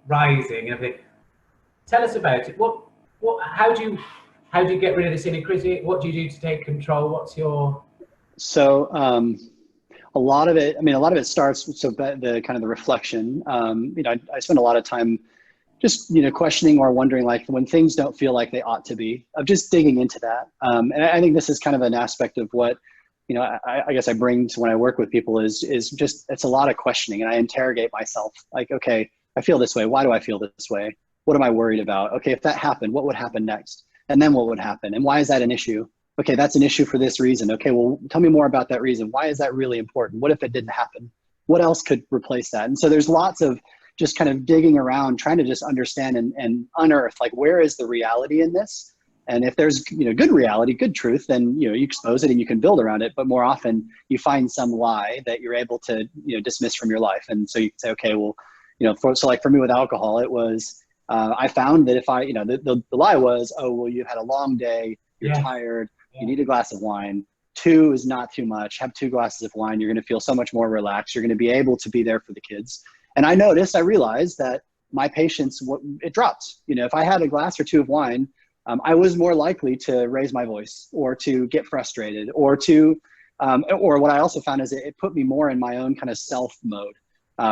Speaker 1: rising and everything. Tell us about it. How do you get rid of this inner critic? What do you do to take control? What's your...
Speaker 2: So a lot of it starts, the kind of the reflection. I spend a lot of time just, questioning or wondering, like, when things don't feel like they ought to be, of just digging into that. And I think this is kind of an aspect of what, I guess I bring to when I work with people is just, it's a lot of questioning, and I interrogate myself, like, okay, I feel this way. Why do I feel this way? What am I worried about? Okay, if that happened, what would happen next? And then what would happen? And why is that an issue? Okay, that's an issue for this reason. Okay, well, tell me more about that reason. Why is that really important? What if it didn't happen? What else could replace that? And so there's lots of just kind of digging around, trying to just understand and unearth, like, where is the reality in this? And if there's, good reality, good truth, then, you expose it and you can build around it. But more often you find some lie that you're able to, dismiss from your life. And so you can say, okay, well, so like for me with alcohol, it was, I found that if I, the lie was, oh, well, you've had a long day, you're tired, you need a glass of wine. 2 is not too much. Have 2 glasses of wine. You're going to feel so much more relaxed. You're going to be able to be there for the kids. And I realized that my patience, it dropped. If I had a glass or 2 of wine, I was more likely to raise my voice or to get frustrated or what I also found is it put me more in my own kind of self mode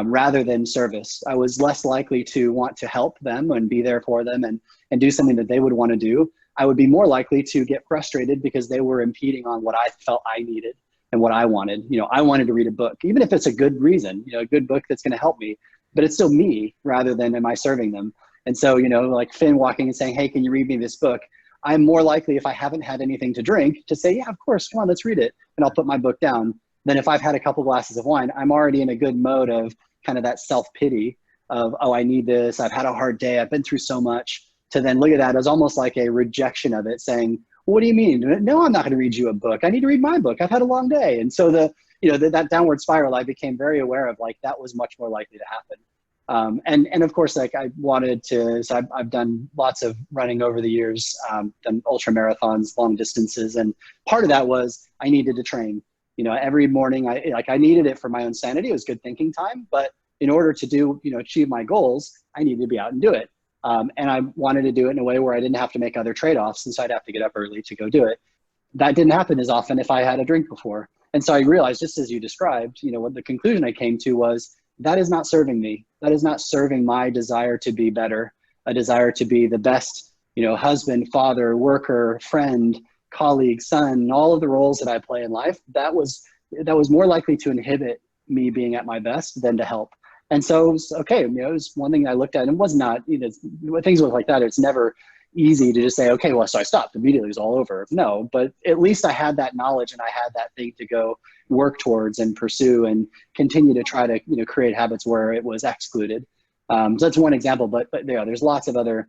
Speaker 2: rather than service. I was less likely to want to help them and be there for them and do something that they would want to do. I would be more likely to get frustrated because they were impeding on what I felt I needed and what I wanted. I wanted to read a book, even if it's a good reason, a good book that's going to help me, but it's still me rather than am I serving them. And so, like Finn walking and saying, hey, can you read me this book? I'm more likely, if I haven't had anything to drink, to say, yeah, of course, come on, let's read it. And I'll put my book down. Than if I've had a couple glasses of wine, I'm already in a good mode of kind of that self-pity of, oh, I need this. I've had a hard day. I've been through so much. To then look at that as almost like a rejection of it, saying, well, what do you mean? No, I'm not going to read you a book. I need to read my book. I've had a long day. And so that downward spiral, I became very aware of, like, that was much more likely to happen. And of course, like I wanted to, so I've done lots of running over the years, done ultra marathons, long distances. And part of that was I needed to train, every morning. I needed it for my own sanity. It was good thinking time, but in order to achieve my goals, I needed to be out and do it. And I wanted to do it in a way where I didn't have to make other trade-offs. And so I'd have to get up early to go do it. That didn't happen as often if I had a drink before. And so I realized, just as you described, what the conclusion I came to was, that is not serving me. That is not serving my desire to be better, a desire to be the best, husband, father, worker, friend, colleague, son, all of the roles that I play in life. That was more likely to inhibit me being at my best than to help. And so, it was, okay, it was one thing I looked at, and it was not, things look like that. It's never easy to just say, okay, well, so I stopped immediately, it was all over. No, but at least I had that knowledge and I had that thing to go work towards and pursue and continue to try to, create habits where it was excluded. So that's one example, but there's lots of other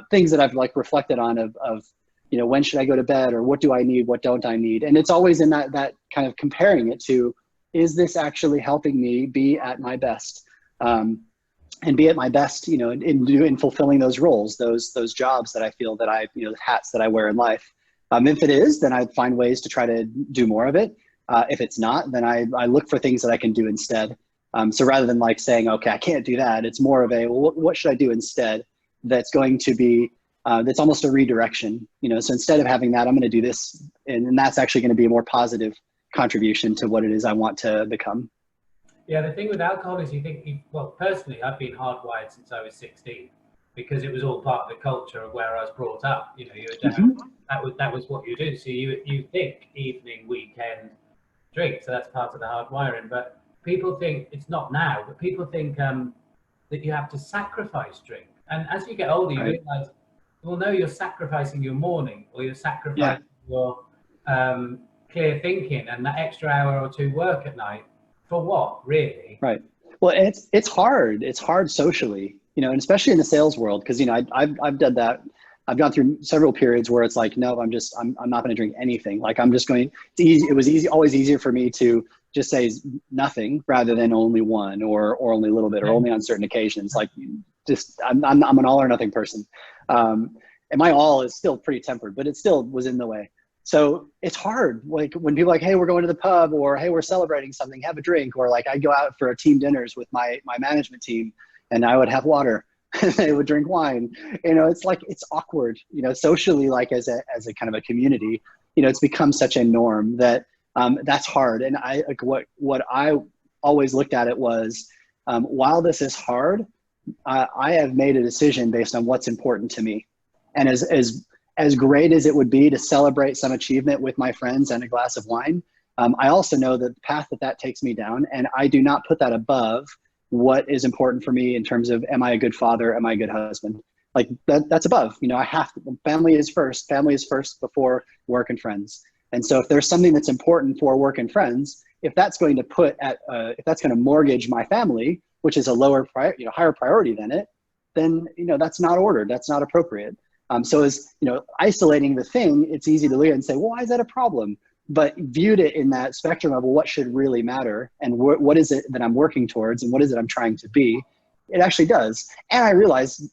Speaker 2: things that I've reflected on of, when should I go to bed, or what do I need? What don't I need? And it's always in that kind of comparing it to, is this actually helping me be at my best? And be at my best, in fulfilling those roles, those jobs that I feel that hats that I wear in life. If it is, then I find ways to try to do more of it. If it's not, then I look for things that I can do instead. So rather than saying, okay, I can't do that, it's more of a, well, what should I do instead? That's going to be, that's almost a redirection. So instead of having that, I'm going to do this, and that's actually going to be a more positive contribution to what it is I want to become.
Speaker 1: Yeah, the thing with alcohol is well, personally, I've been hardwired since I was 16 because it was all part of the culture of where I was brought up. That was what you do. So you think evening, weekend, drink. So that's part of the hardwiring. But people think, it's not now, but people think that you have to sacrifice drink. And as you get older, you realize, well, no, you're sacrificing your morning, or you're sacrificing your clear thinking and that extra hour or 2 work at night. For what, really? Right.
Speaker 2: Well, and it's hard. It's hard socially, and especially in the sales world, because I've done that. I've gone through several periods where it's like, no, I'm not going to drink anything. Like I'm just going. It's easy. It was always easier for me to just say nothing rather than only one or only a little bit or only on certain occasions. Like I'm an all or nothing person, and my all is still pretty tempered, but it still was in the way. So it's hard, like when people are like, hey, we're going to the pub, or hey, we're celebrating something, have a drink, or like I'd go out for a team dinners with my management team and I would have water and they would drink wine. It's like, it's awkward, socially, like as a kind of a community, it's become such a norm that that's hard. And what I always looked at it was, while this is hard, I have made a decision based on what's important to me. And as great as it would be to celebrate some achievement with my friends and a glass of wine, I also know the path that takes me down, and I do not put that above what is important for me in terms of, am I a good father? Am I a good husband? Like that's above, I have to, family is first before work and friends. And so if there's something that's important for work and friends, if that's going to mortgage my family, which is a lower higher priority than it, then, that's not ordered. That's not appropriate. So as, isolating the thing, it's easy to look at and say, well, why is that a problem? But viewed it in that spectrum of, well, what should really matter, and what is it that I'm working towards, and what is it I'm trying to be, it actually does. And I realized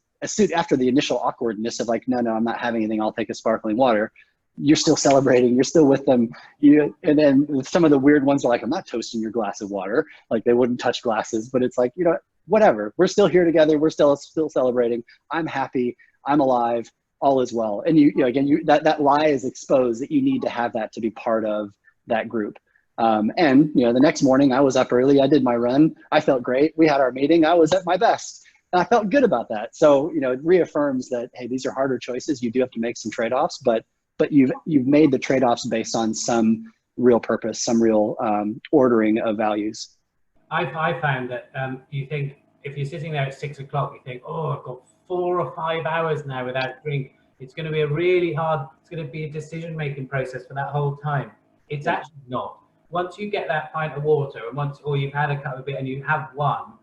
Speaker 2: after the initial awkwardness of like, no, I'm not having anything, I'll take a sparkling water, you're still celebrating, you're still with them. And then some of the weird ones are like, I'm not toasting your glass of water. Like they wouldn't touch glasses, but it's like, whatever, we're still here together. We're still celebrating. I'm happy. I'm alive. All is well. And that lie is exposed, that you need to have that to be part of that group. And the next morning I was up early. I did my run. I felt great. We had our meeting. I was at my best. And I felt good about that. So, it reaffirms that, hey, these are harder choices. You do have to make some trade-offs, but you've made the trade-offs based on some real purpose, some real ordering of values.
Speaker 1: I found that you think, if you're sitting there at 6 o'clock, you think, oh, I've got 4 or 5 hours now without drink. It's going to be it's going to be a decision-making process for that whole time. It's actually not. Once you get that pint of water, or you've had a cup of it and you have one,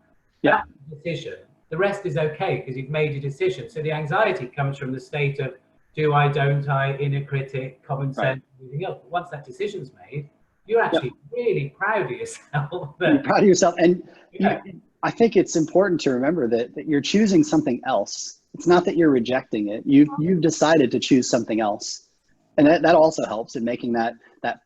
Speaker 1: that decision, the rest is okay because you've made your decision. So the anxiety comes from the state of do I, don't I, inner critic, common sense, everything else. But once that decision's made, you're actually really proud of yourself.
Speaker 2: You're proud of yourself. And I think it's important to remember that you're choosing something else. It's not that you're rejecting it. You've decided to choose something else. And that also helps in making that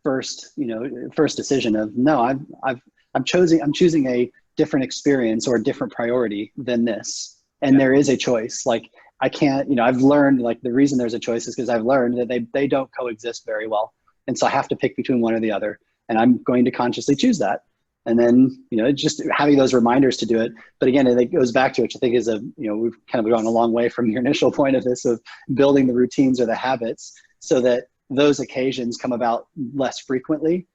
Speaker 2: first decision of, no, I'm choosing a different experience or a different priority than this. And there is a choice. Like I can't, I've learned, like the reason there's a choice is because I've learned that they don't coexist very well. And so I have to pick between one or the other. And I'm going to consciously choose that. And then, just having those reminders to do it. But again, it goes back to, which I think is we've kind of gone a long way from your initial point of this, of building the routines or the habits so that those occasions come about less frequently,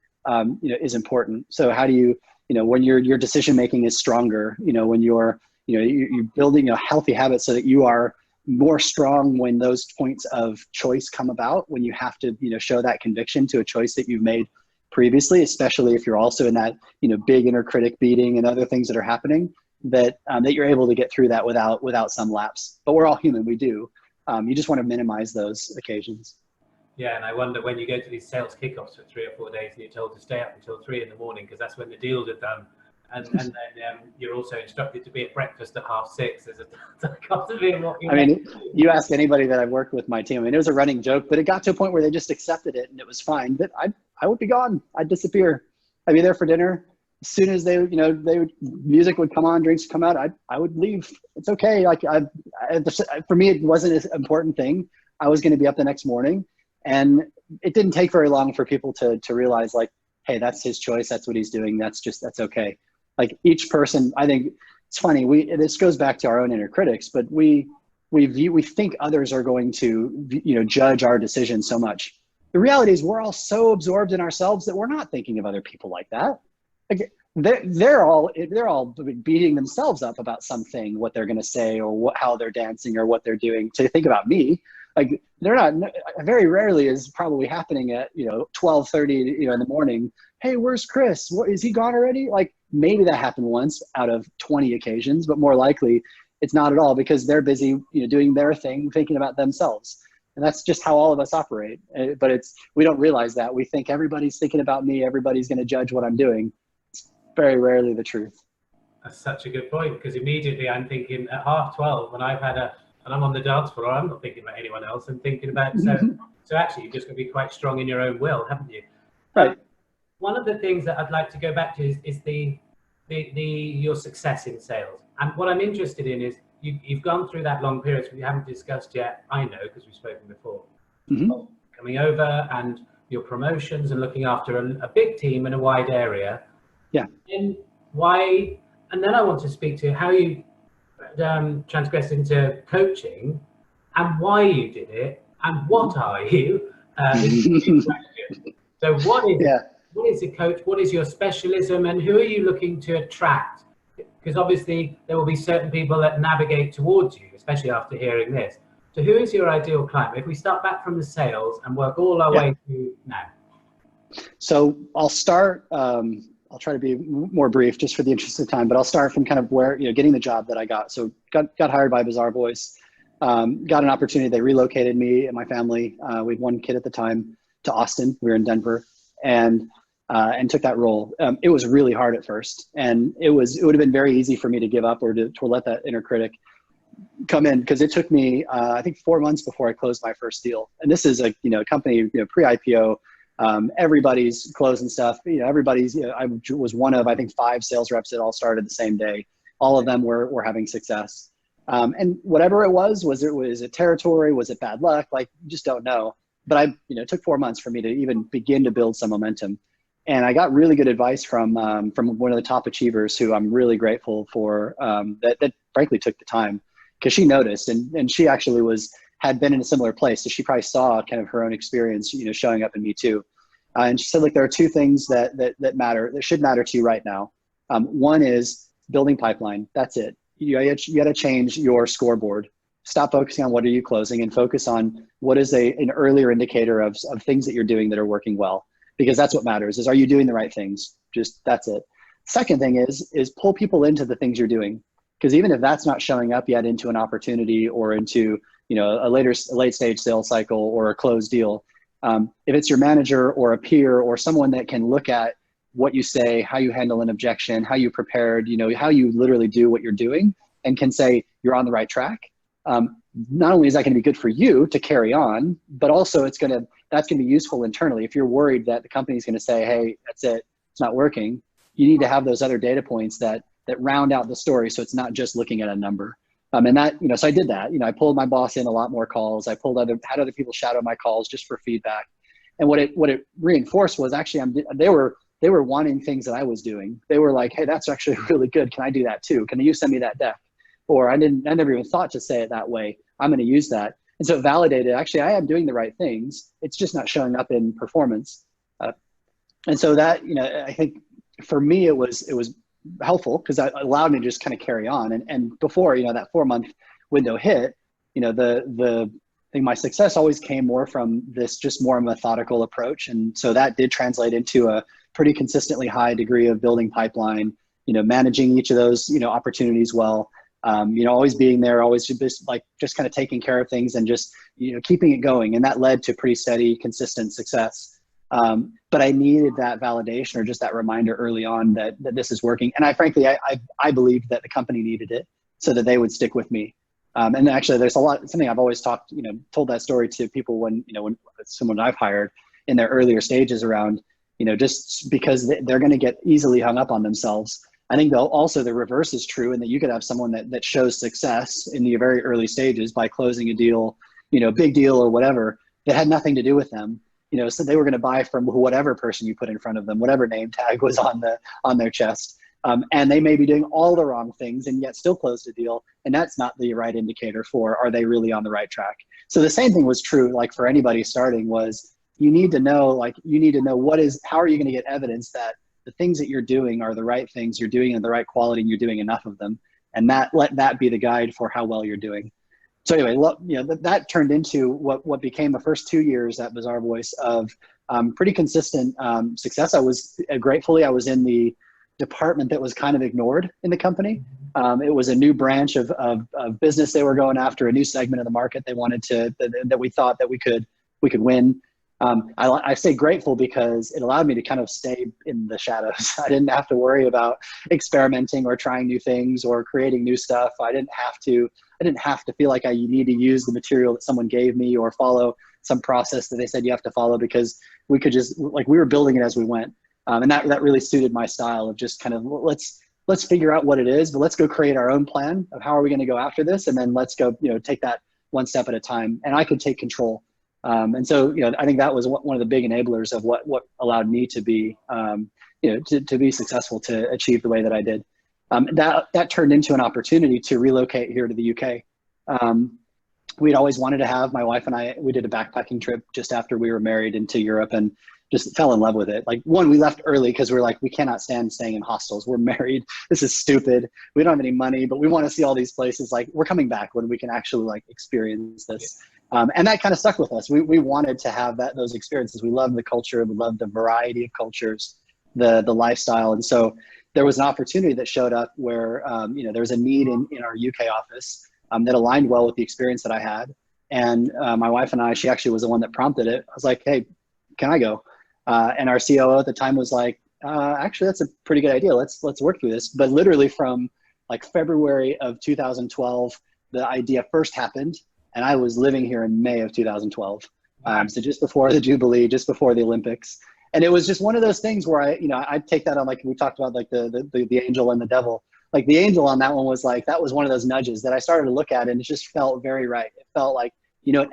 Speaker 2: is important. So how do you, when your decision-making is stronger, when you're building a healthy habit so that you are more strong when those points of choice come about, when you have to, show that conviction to a choice that you've made previously, especially if you're also in that, big inner critic beating and other things that are happening, that you're able to get through that without some lapse. But we're all human, we do. You just want to minimize those occasions.
Speaker 1: Yeah, and I wonder when you go to these sales kickoffs for 3 or 4 days and you're told to stay up until 3 in the morning because that's when the deals are done. And then you're also instructed to be at breakfast at 6:30. There's a cost of being what you
Speaker 2: you ask anybody that I've worked with my team, it was a running joke, but it got to a point where they just accepted it and it was fine. But I would be gone. I'd disappear. I'd be there for dinner. As soon as music would come on, drinks would come out, I would leave. It's okay. Like for me, it wasn't an important thing. I was going to be up the next morning, and it didn't take very long for people to realize, like, hey, that's his choice. That's what he's doing. That's okay. Like each person, I think it's funny. This goes back to our own inner critics, but we think others are going to, judge our decisions so much. The reality is we're all so absorbed in ourselves that we're not thinking of other people like that. Like they're all beating themselves up about something, what they're going to say or how they're dancing or what they're doing. To think about me, like they're not, very rarely is probably happening at 12:30 in the morning. Hey, where's Chris? What, is he gone already? Like maybe that happened once out of 20 occasions, but more likely it's not at all, because they're busy doing their thing, thinking about themselves. And that's just how all of us operate. But we don't realize that. We think everybody's thinking about me, everybody's going to judge what I'm doing. It's very rarely the truth.
Speaker 1: That's such a good point, because immediately I'm thinking at 12:30 when and I'm on the dance floor, I'm not thinking about anyone else. I'm thinking about, so actually you've just got to be quite strong in your own will, haven't you?
Speaker 2: Right.
Speaker 1: One of the things that I'd like to go back to is your success in sales. And what I'm interested in is you've gone through that long period, so we haven't discussed yet, I know, because we've spoken before, coming over and your promotions and looking after a big team in a wide area.
Speaker 2: Yeah.
Speaker 1: And then I want to speak to how you transgressed into coaching and why you did it and what are you? So what is a coach? What is your specialism, and who are you looking to attract? Because obviously there will be certain people that navigate towards you, especially after hearing this. So who is your ideal client? If we start back from the sales and work all our way through now.
Speaker 2: So I'll start I'll try to be more brief just for the interest of time, but I'll start from kind of where, getting the job that I got. So got hired by Bazaar Voice, got an opportunity. They relocated me and my family. We had one kid at the time to Austin. We were in Denver, and took that role. It was really hard at first, and it would have been very easy for me to give up or to let that inner critic come in, because it took me, I think 4 months before I closed my first deal. And this is a company, pre-IPO. Everybody's closing stuff. Everybody's. I was one of, I think, 5 sales reps that all started the same day. All of them were having success. And whatever it was it territory? Was it bad luck? Like, you just don't know. But it took 4 months for me to even begin to build some momentum. And I got really good advice from one of the top achievers, who I'm really grateful for, that frankly took the time, because she noticed, and she actually had been in a similar place. So she probably saw kind of her own experience, showing up in me too. And she said, look, there are 2 things that matter, that should matter to you right now. One is building pipeline. That's it. You got to change your scoreboard. Stop focusing on what are you closing and focus on what is an earlier indicator of things that you're doing that are working well. Because that's what matters, is, are you doing the right things? That's it. Second thing is pull people into the things you're doing. Because even if that's not showing up yet into an opportunity or into, a late stage sales cycle or a closed deal, if it's your manager or a peer or someone that can look at what you say, how you handle an objection, how you prepared, how you literally do what you're doing, and can say you're on the right track. Not only is that going to be good for you to carry on, but also that's going to be useful internally. If you're worried that the company's going to say, hey, that's it, it's not working, you need to have those other data points that round out the story, so it's not just looking at a number. And that, so I did that. I pulled my boss in a lot more calls. I had other people shadow my calls just for feedback. And what it reinforced was actually they were wanting things that I was doing. They were like, hey, that's actually really good. Can I do that too? Can you send me that deck? Or I never even thought to say it that way. I'm going to use that. And so it validated, actually, I am doing the right things. It's just not showing up in performance. And so that, I think for me, it was helpful, because that allowed me to just kind of carry on. And before, that 4-month window hit, I think my success always came more from this just more methodical approach. And so that did translate into a pretty consistently high degree of building pipeline, managing each of those, opportunities well. Always being there, always just kind of taking care of things and just, keeping it going. And that led to pretty steady, consistent success. But I needed that validation, or just that reminder early on that this is working. And I believed that the company needed it so that they would stick with me. And actually there's something I've always told that story to people when someone I've hired in their earlier stages around, just because they're going to get easily hung up on themselves. I think though also the reverse is true, and that you could have someone that shows success in the very early stages by closing a deal, big deal or whatever, that had nothing to do with them. So they were going to buy from whatever person you put in front of them, whatever name tag was on their chest. And they may be doing all the wrong things and yet still closed a deal. And that's not the right indicator for, are they really on the right track? So the same thing was true, for anybody starting, was you need to know how are you going to get evidence that the things that you're doing are the right things, you're doing in the right quality, and you're doing enough of them. And let that be the guide for how well you're doing. So anyway, that turned into what became the first 2 years at Bazaar Voice of pretty consistent success. I was in the department that was kind of ignored in the company. It was a new branch of business they were going after, a new segment of the market they wanted that we thought that we could win. I say grateful because it allowed me to kind of stay in the shadows. I didn't have to worry about experimenting or trying new things or creating new stuff. I didn't have to feel like I need to use the material that someone gave me or follow some process that they said you have to follow, because we could just, we were building it as we went. And that really suited my style of just kind of, let's figure out what it is, but let's go create our own plan of how are we going to go after this. And then let's go, take that one step at a time. And I could take control. And so, I think that was one of the big enablers of what allowed me to be, to be successful, to achieve the way that I did. That turned into an opportunity to relocate here to the UK. We'd always wanted to have, my wife and I, we did a backpacking trip just after we were married into Europe, and just fell in love with it. We left early because we're like, we cannot stand staying in hostels. We're married. This is stupid. We don't have any money, but we want to see all these places. We're coming back when we can actually experience this. And that kind of stuck with us. We wanted to have those experiences. We loved the culture. We loved the variety of cultures. the lifestyle. And so there was an opportunity that showed up where, there was a need in our UK office that aligned well with the experience that I had. And my wife and I, she actually was the one that prompted it. I was like, hey, can I go? And our COO at the time was like, actually, that's a pretty good idea. Let's work through this. But literally from like February of 2012, the idea first happened, and I was living here in May of 2012. So just before the Jubilee, just before the Olympics. And it was just one of those things where I'd take that on, like we talked about, like the angel and the devil. Like the angel on that one was like, that was one of those nudges that I started to look at, and it just felt very right. It felt like,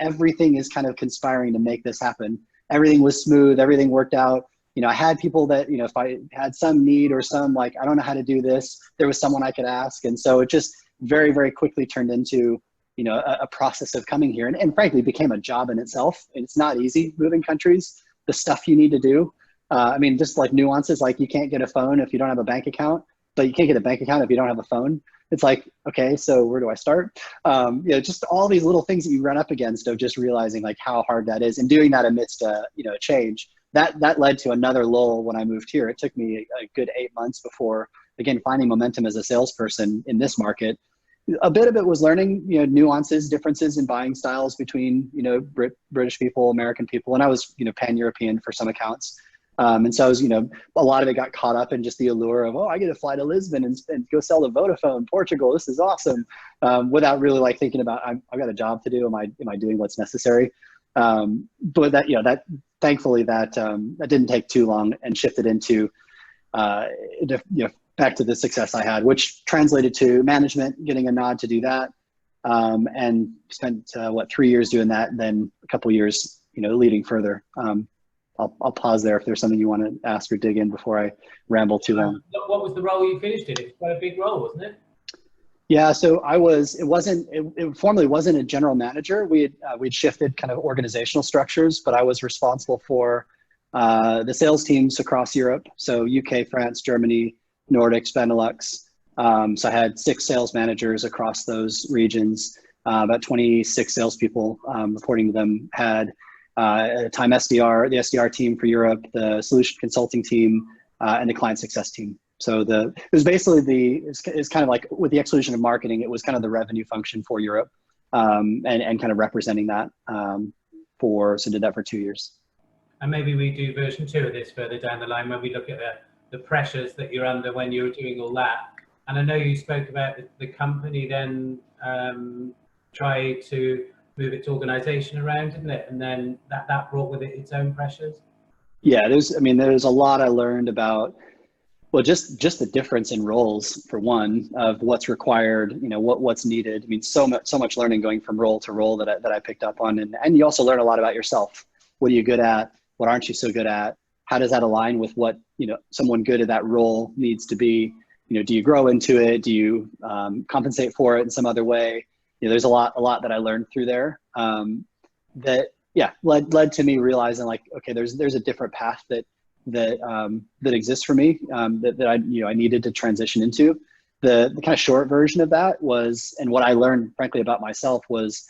Speaker 2: everything is kind of conspiring to make this happen. Everything was smooth. Everything worked out. I had people that, if I had some need or some, like, I don't know how to do this, there was someone I could ask. And so it just very, very quickly turned into, a process of coming here, and frankly became a job in itself. And it's not easy moving countries, the stuff you need to do. Just like nuances, like you can't get a phone if you don't have a bank account, but you can't get a bank account if you don't have a phone. It's like, okay, so where do I start? Just all these little things that you run up against of just realizing like how hard that is, and doing that amidst a change. That led to another lull when I moved here. It took me a good 8 months before, again, finding momentum as a salesperson in this market. A bit of it was learning, nuances, differences in buying styles between, British people, American people, and I was, pan-European for some accounts. And so I was, a lot of it got caught up in just the allure of, oh, I get to fly to Lisbon and go sell to Vodafone, Portugal. This is awesome. Without really like thinking about, I've got a job to do. Am I doing what's necessary? But that thankfully that didn't take too long, and shifted into, back to the success I had, which translated to management, getting a nod to do that. And spent 3 years doing that, and then a couple of years, leading further. I'll pause there if there's something you want to ask or dig in before I ramble too long.
Speaker 1: What was the role you finished in? It was quite a big role, wasn't it?
Speaker 2: Yeah, so it formally wasn't a general manager. We'd shifted kind of organizational structures, but I was responsible for the sales teams across Europe. So UK, France, Germany, Nordics, Benelux. So I had 6 sales managers across those regions, about 26 salespeople reporting to them. Had at the time the SDR team for Europe, the solution consulting team, and the client success team. So it was basically it's kind of like, with the exclusion of marketing, it was kind of the revenue function for Europe, and kind of representing that so did that for 2 years.
Speaker 1: And maybe we do version 2 of this further down the line, when we look at the pressures that you're under when you're doing all that. And I know you spoke about the company then try to move its organization around, didn't it? And then that brought with it its own pressures. Yeah,
Speaker 2: there's a lot I learned about, well, just the difference in roles, for one, of what's required, what's needed. So much learning going from role to role that I picked up on. And you also learn a lot about yourself. What are you good at? What aren't you so good at? How does that align with what, someone good at that role needs to be? Do you grow into it? Do you compensate for it in some other way? There's a lot that I learned through there that led to me realizing, like, okay, there's a different path that exists for me, that I needed to transition into. The kind of short version of that was, and what I learned frankly about myself was,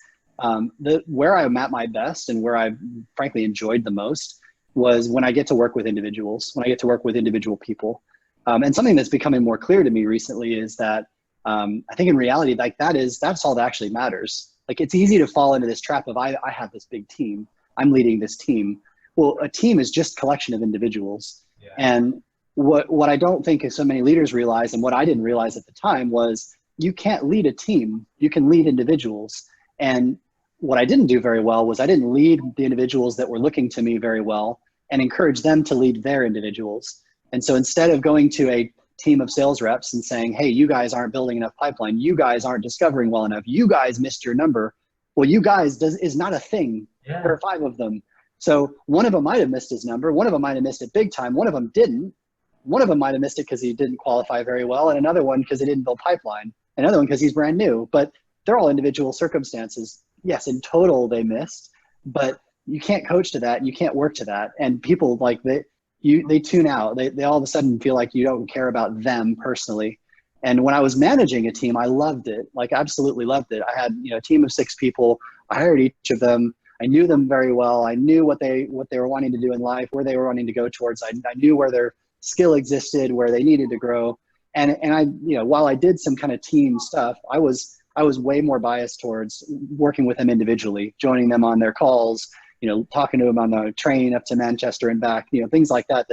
Speaker 2: where I'm at my best and where I frankly enjoyed the most was when I get to work with individuals, when I get to work with individual people. And something that's becoming more clear to me recently is that I think in reality, like that's all that actually matters. Like, it's easy to fall into this trap of I have this big team, I'm leading this team. Well, a team is just a collection of individuals. Yeah. And what I don't think so many leaders realize, and what I didn't realize at the time, was you can't lead a team, you can lead individuals. And what I didn't do very well was I didn't lead the individuals that were looking to me very well and encourage them to lead their individuals. And so instead of going to a team of sales reps and saying, hey, you guys aren't building enough pipeline, you guys aren't discovering well enough, you guys missed your number. Well, you guys is not a thing. Yeah. There are 5 of them. So one of them might have missed his number. One of them might have missed it big time. One of them didn't. One of them might have missed it because he didn't qualify very well. And another one because he didn't build pipeline. Another one because he's brand new. But they're all individual circumstances. Yes, in total they missed, but you can't coach to that. You can't work to that. And people, like, they tune out. They all of a sudden feel like you don't care about them personally. And when I was managing a team, I loved it. Like, absolutely loved it. I had, a team of 6 people. I hired each of them. I knew them very well. I knew what they were wanting to do in life, where they were wanting to go towards. I knew where their skill existed, where they needed to grow. And I, while I did some kind of team stuff, I was way more biased towards working with them individually, joining them on their calls, talking to them on the train up to Manchester and back, things like that,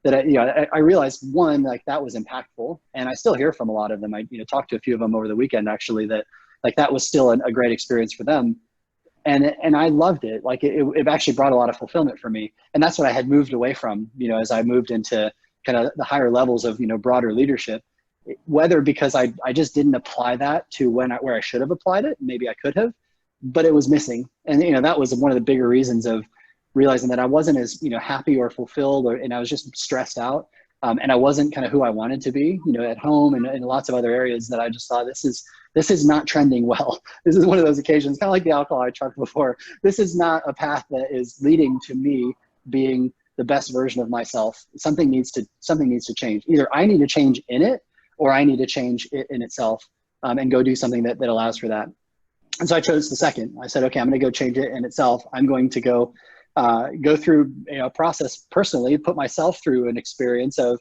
Speaker 2: I realized, one, like that was impactful. And I still hear from a lot of them. I, talked to a few of them over the weekend, actually, that like that was still a great experience for them. And I loved it. Like it actually brought a lot of fulfillment for me. And that's what I had moved away from, as I moved into kind of the higher levels of, broader leadership, whether because I just didn't apply that to where I should have applied it. Maybe I could have, but it was missing. And, that was one of the bigger reasons of realizing that I wasn't as, happy or fulfilled, and I was just stressed out. And I wasn't kind of who I wanted to be, at home and in lots of other areas, that I just thought this is not trending well. This is one of those occasions, kind of like the alcohol I talked before. This is not a path that is leading to me being the best version of myself. Something needs to change. Either I need to change in it, or I need to change it in itself, and go do something that allows for that. And so I chose the second. I said, okay, I'm going to go change it in itself. I'm going to go through a process personally, put myself through an experience of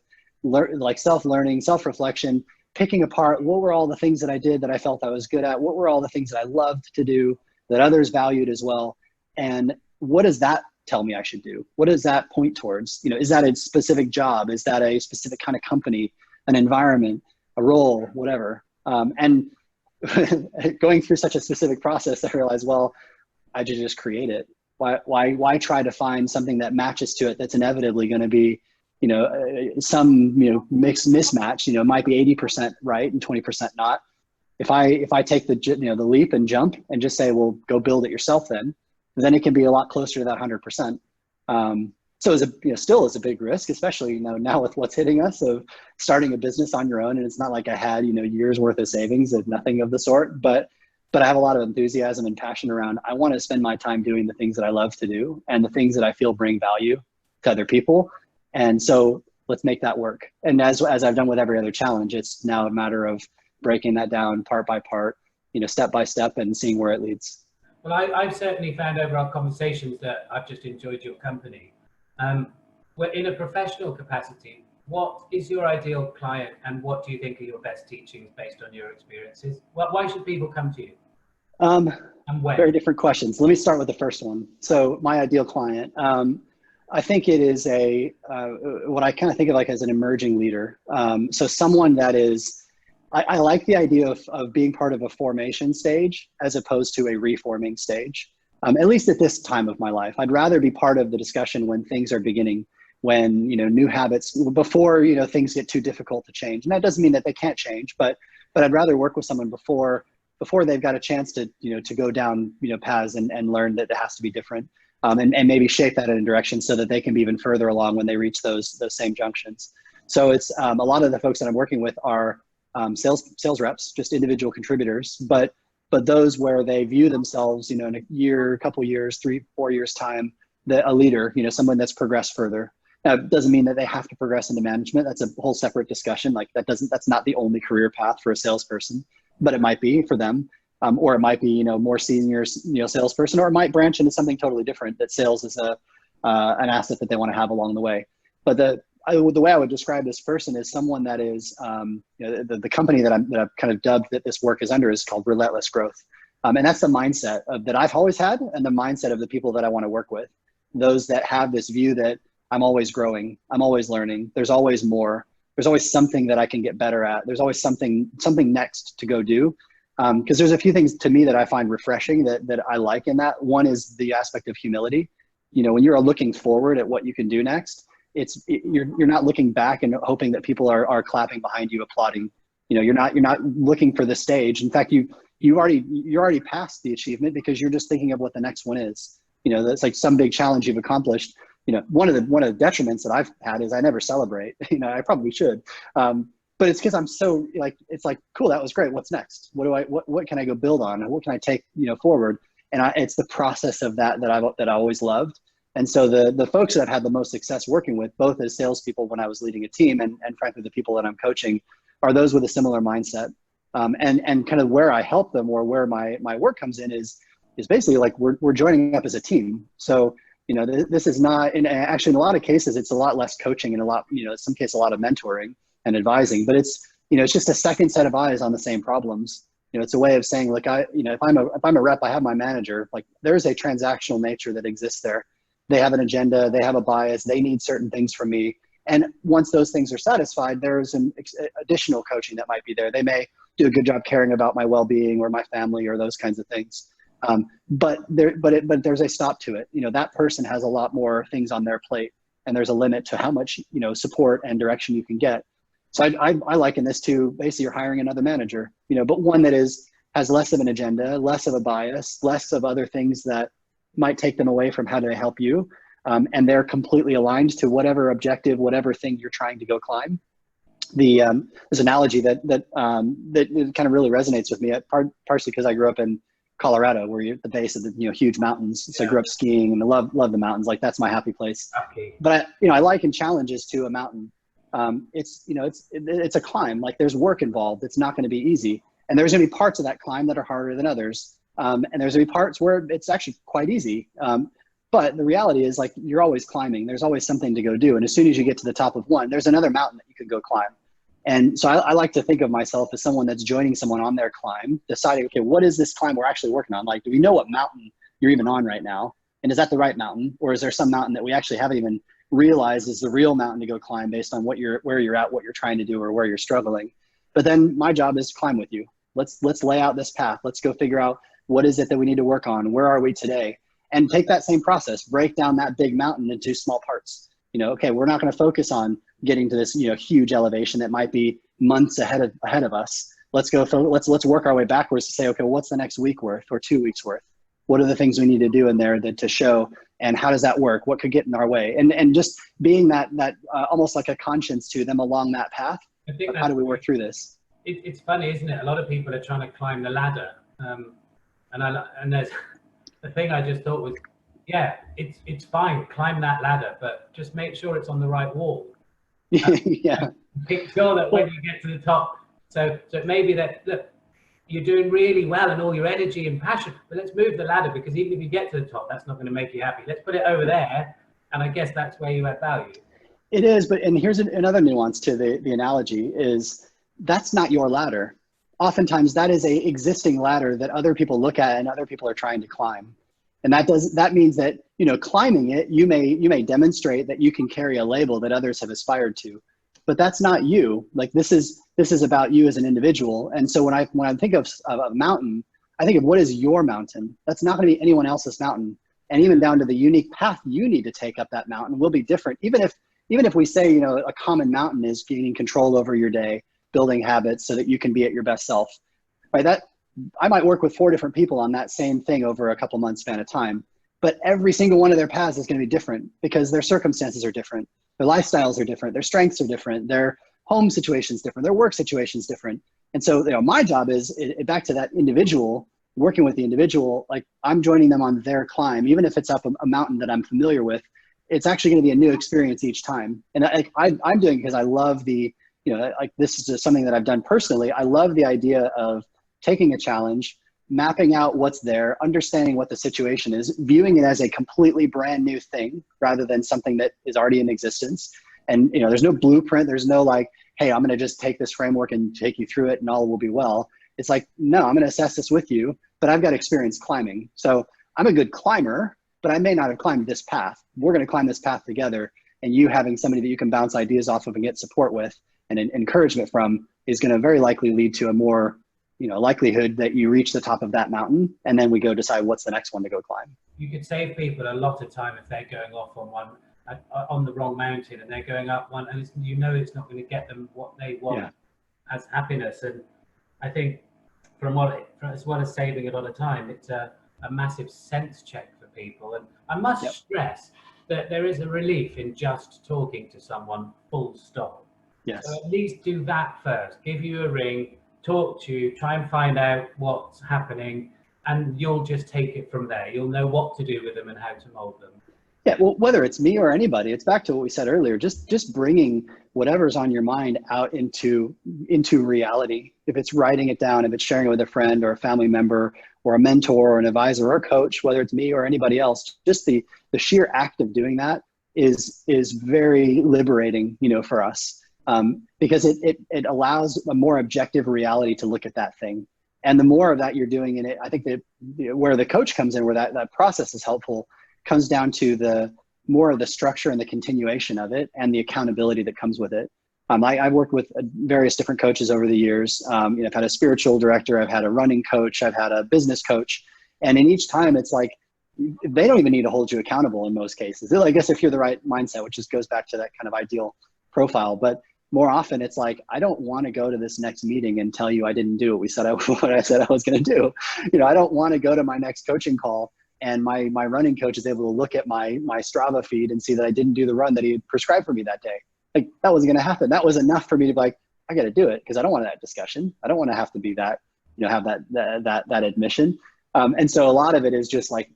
Speaker 2: self-learning, self-reflection, picking apart what were all the things that I did that I felt I was good at, what were all the things that I loved to do that others valued as well, and what does that tell me I should do? What does that point towards? Is that a specific job? Is that a specific kind of company, an environment, a role, whatever? And going through such a specific process, I realized, well, I should just create it. Why try to find something that matches to it that's inevitably going to be, some mismatch? It might be 80% right and 20% not. If I take the leap and jump and just say, well, go build it yourself, then it can be a lot closer to that 100%. So still is a big risk, especially now with what's hitting us of starting a business on your own. And it's not like I had years worth of savings of nothing of the sort, but I have a lot of enthusiasm and passion around, I want to spend my time doing the things that I love to do and the things that I feel bring value to other people. And so let's make that work. And as I've done with every other challenge, it's now a matter of breaking that down part by part, step by step, and seeing where it leads.
Speaker 1: Well, I've certainly found over our conversations that I've just enjoyed your company. In a professional capacity, what is your ideal client, and what do you think are your best teachings based on your experiences? Why should people come to you? And when?
Speaker 2: Very different questions. Let me start with the first one. So my ideal client, I think it is what I kind of think of like as an emerging leader. So someone that is, I like the idea of being part of a formation stage as opposed to a reforming stage. At least at this time of my life, I'd rather be part of the discussion when things are beginning, when, new habits, before, things get too difficult to change. And that doesn't mean that they can't change, but I'd rather work with someone before they've got a chance to, to go down, paths and learn that it has to be different, and maybe shape that in a direction so that they can be even further along when they reach those same junctions. So it's a lot of the folks that I'm working with are sales reps, just individual contributors, but those where they view themselves, in a year, couple years, 3-4 years time, a leader, someone that's progressed further. Now, it doesn't mean that they have to progress into management. That's a whole separate discussion. Like that's not the only career path for a salesperson, but it might be for them. Or it might be, more senior, salesperson, or it might branch into something totally different, that sales is an asset that they want to have along the way. But the way I would describe this person is someone that is, the company that I've kind of dubbed that this work is under is called Relentless Growth. And that's the mindset that I've always had, and the mindset of the people that I want to work with. Those that have this view that I'm always growing, I'm always learning, there's always more, there's always something that I can get better at, there's always something next to go do. Because there's a few things to me that I find refreshing that I like in that. One is the aspect of humility. When you're looking forward at what you can do next, you're not looking back and hoping that people are clapping behind you, applauding. You're not looking for the stage. In fact, you're already past the achievement because you're just thinking of what the next one is. That's like some big challenge you've accomplished. One of the detriments that I've had is I never celebrate. I probably should. But it's because I'm so it's like, cool, that was great. What's next? What can I go build on? What can I take, forward? And it's the process of that I always loved. And so the folks that I've had the most success working with, both as salespeople when I was leading a team, and frankly, the people that I'm coaching, are those with a similar mindset. And kind of where I help them, or where my work comes in is basically like we're joining up as a team. So, This is not, and actually in a lot of cases, it's a lot less coaching and in some cases, a lot of mentoring and advising, but it's just a second set of eyes on the same problems. It's a way of saying, look, if I'm a rep, I have my manager, like there's a transactional nature that exists there. They have an agenda, they have a bias, they need certain things from me. And once those things are satisfied, there's an additional coaching that might be there. They may do a good job caring about my well-being or my family or those kinds of things. But there's a stop to it. That person has a lot more things on their plate, and there's a limit to how much, support and direction you can get. So I liken this to basically you're hiring another manager, but one that has less of an agenda, less of a bias, less of other things that might take them away from how do they help you. And they're completely aligned to whatever objective, whatever thing you're trying to go climb. There's an analogy that kind of really resonates with me, partially because I grew up in Colorado, where you're at the base of the huge mountains. So I grew up skiing and I love the mountains. Like that's my happy place. Okay. But I liken challenges to a mountain. It's a climb. Like there's work involved. It's not going to be easy, and there's going to be parts of that climb that are harder than others. And there's going to be parts where it's actually quite easy. But the reality is, like, you're always climbing. There's always something to go do. And as soon as you get to the top of one, there's another mountain that you can go climb. And so I like to think of myself as someone that's joining someone on their climb, deciding, okay, what is this climb we're actually working on? Like, do we know what mountain you're even on right now? And is that the right mountain? Or is there some mountain that we actually haven't even realized is the real mountain to go climb based on where you're at, what you're trying to do, or where you're struggling? But then my job is to climb with you. Let's lay out this path. Let's go figure out what is it that we need to work on? Where are we today? And take that same process, break down that big mountain into small parts. Okay, we're not going to focus on getting to this, huge elevation that might be months ahead of us. Let's work our way backwards to say, okay, what's the next week worth or 2 weeks worth? What are the things we need to do in there to show, and how does that work? What could get in our way? And just being that almost like a conscience to them along that path. I think how do we work through this?
Speaker 1: It's funny, isn't it? A lot of people are trying to climb the ladder, and there's the thing I just thought was, yeah, it's fine, climb that ladder, but just make sure it's on the right wall.
Speaker 2: Yeah.
Speaker 1: Make sure that when you get to the top, so it may be that, look, you're doing really well and all your energy and passion, but let's move the ladder, because even if you get to the top, that's not going to make you happy. Let's put it over there, and I guess that's where you add value.
Speaker 2: It is, and here's another nuance to the analogy is that's not your ladder. Oftentimes that is a existing ladder that other people look at and other people are trying to climb. And that means that, climbing it, you may demonstrate that you can carry a label that others have aspired to, but that's not you. Like this is about you as an individual. And so when I think of a mountain, I think of what is your mountain. That's not going to be anyone else's mountain. And even down to the unique path you need to take up that mountain will be different. Even if we say, a common mountain is gaining control over your day, building habits so that you can be at your best self, right? That I might work with 4 different people on that same thing over a couple months span of time, but every single one of their paths is going to be different because their circumstances are different. Their lifestyles are different. Their strengths are different. Their home situation's different. Their work situation's different. And so, my job is back to that individual, working with the individual, like I'm joining them on their climb, even if it's up a mountain that I'm familiar with, it's actually going to be a new experience each time. And I'm doing it because I love this is just something that I've done personally. I love the idea of taking a challenge, mapping out what's there, understanding what the situation is, viewing it as a completely brand new thing rather than something that is already in existence. And there's no blueprint. There's no like, hey, I'm going to just take this framework and take you through it and all will be well. It's like, no, I'm going to assess this with you, but I've got experience climbing. So I'm a good climber, but I may not have climbed this path. We're going to climb this path together, and you having somebody that you can bounce ideas off of and get support with and encouragement from is going to very likely lead to a more likelihood that you reach the top of that mountain, and then we go decide what's the next one to go climb.
Speaker 1: You could save people a lot of time if they're going off on the wrong mountain and they're going up one, and it's not going to get them what they want as happiness. And I think as well as saving a lot of time, it's a massive sense check for people. And I must stress that there is a relief in just talking to someone, full stop.
Speaker 2: Yes.
Speaker 1: So at least do that first. Give you a ring, talk to you, try and find out what's happening, and you'll just take it from there. You'll know what to do with them and how to mold them.
Speaker 2: Yeah, well, whether it's me or anybody, it's back to what we said earlier, just bringing whatever's on your mind out into reality. If it's writing it down, if it's sharing it with a friend or a family member or a mentor or an advisor or a coach, whether it's me or anybody else, just the sheer act of doing that is very liberating, for us, because it allows a more objective reality to look at that thing. And the more of that you're doing in it, I think that where the coach comes in, where that process is helpful, comes down to the more of the structure and the continuation of it and the accountability that comes with it. I've worked with various different coaches over the years. I've had a spiritual director, I've had a running coach, I've had a business coach. And in each time, it's like, they don't even need to hold you accountable in most cases. I guess if you're the right mindset, which just goes back to that kind of ideal profile. But more often it's like, I don't want to go to this next meeting and tell you I didn't do what I said I was going to do. I don't want to go to my next coaching call and my running coach is able to look at my Strava feed and see that I didn't do the run that he had prescribed for me that day. Like, that wasn't going to happen. That was enough for me to be like, I got to do it, because I don't want that discussion. I don't want to have to be that, have that admission. And so a lot of it is just like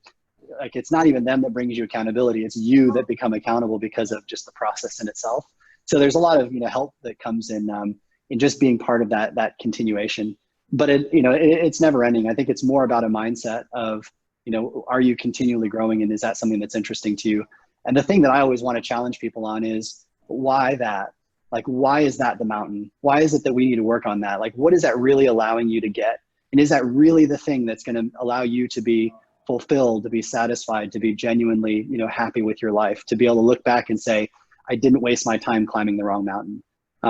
Speaker 2: it's not even them that brings you accountability. It's you that become accountable because of just the process in itself. So there's a lot of, help that comes in just being part of that continuation. But it's never ending. I think it's more about a mindset of, are you continually growing, and is that something that's interesting to you? And the thing that I always want to challenge people on is, why that? Like, why is that the mountain? Why is it that we need to work on that? Like, what is that really allowing you to get? And is that really the thing that's going to allow you to be fulfilled, to be satisfied, to be genuinely, happy with your life, to be able to look back and say, I didn't waste my time climbing the wrong mountain?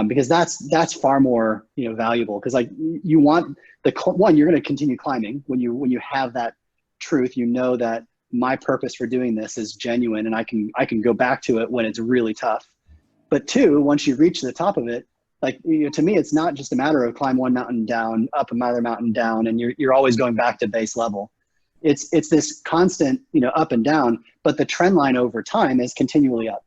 Speaker 2: Because that's far more, valuable. Because like, you want you're going to continue climbing when you have that truth, that my purpose for doing this is genuine, and I can go back to it when it's really tough. But two, once you reach the top of it, like, to me, it's not just a matter of climb one mountain down, up another mountain down, and you're always going back to base level. It's this constant, up and down, but the trend line over time is continually up.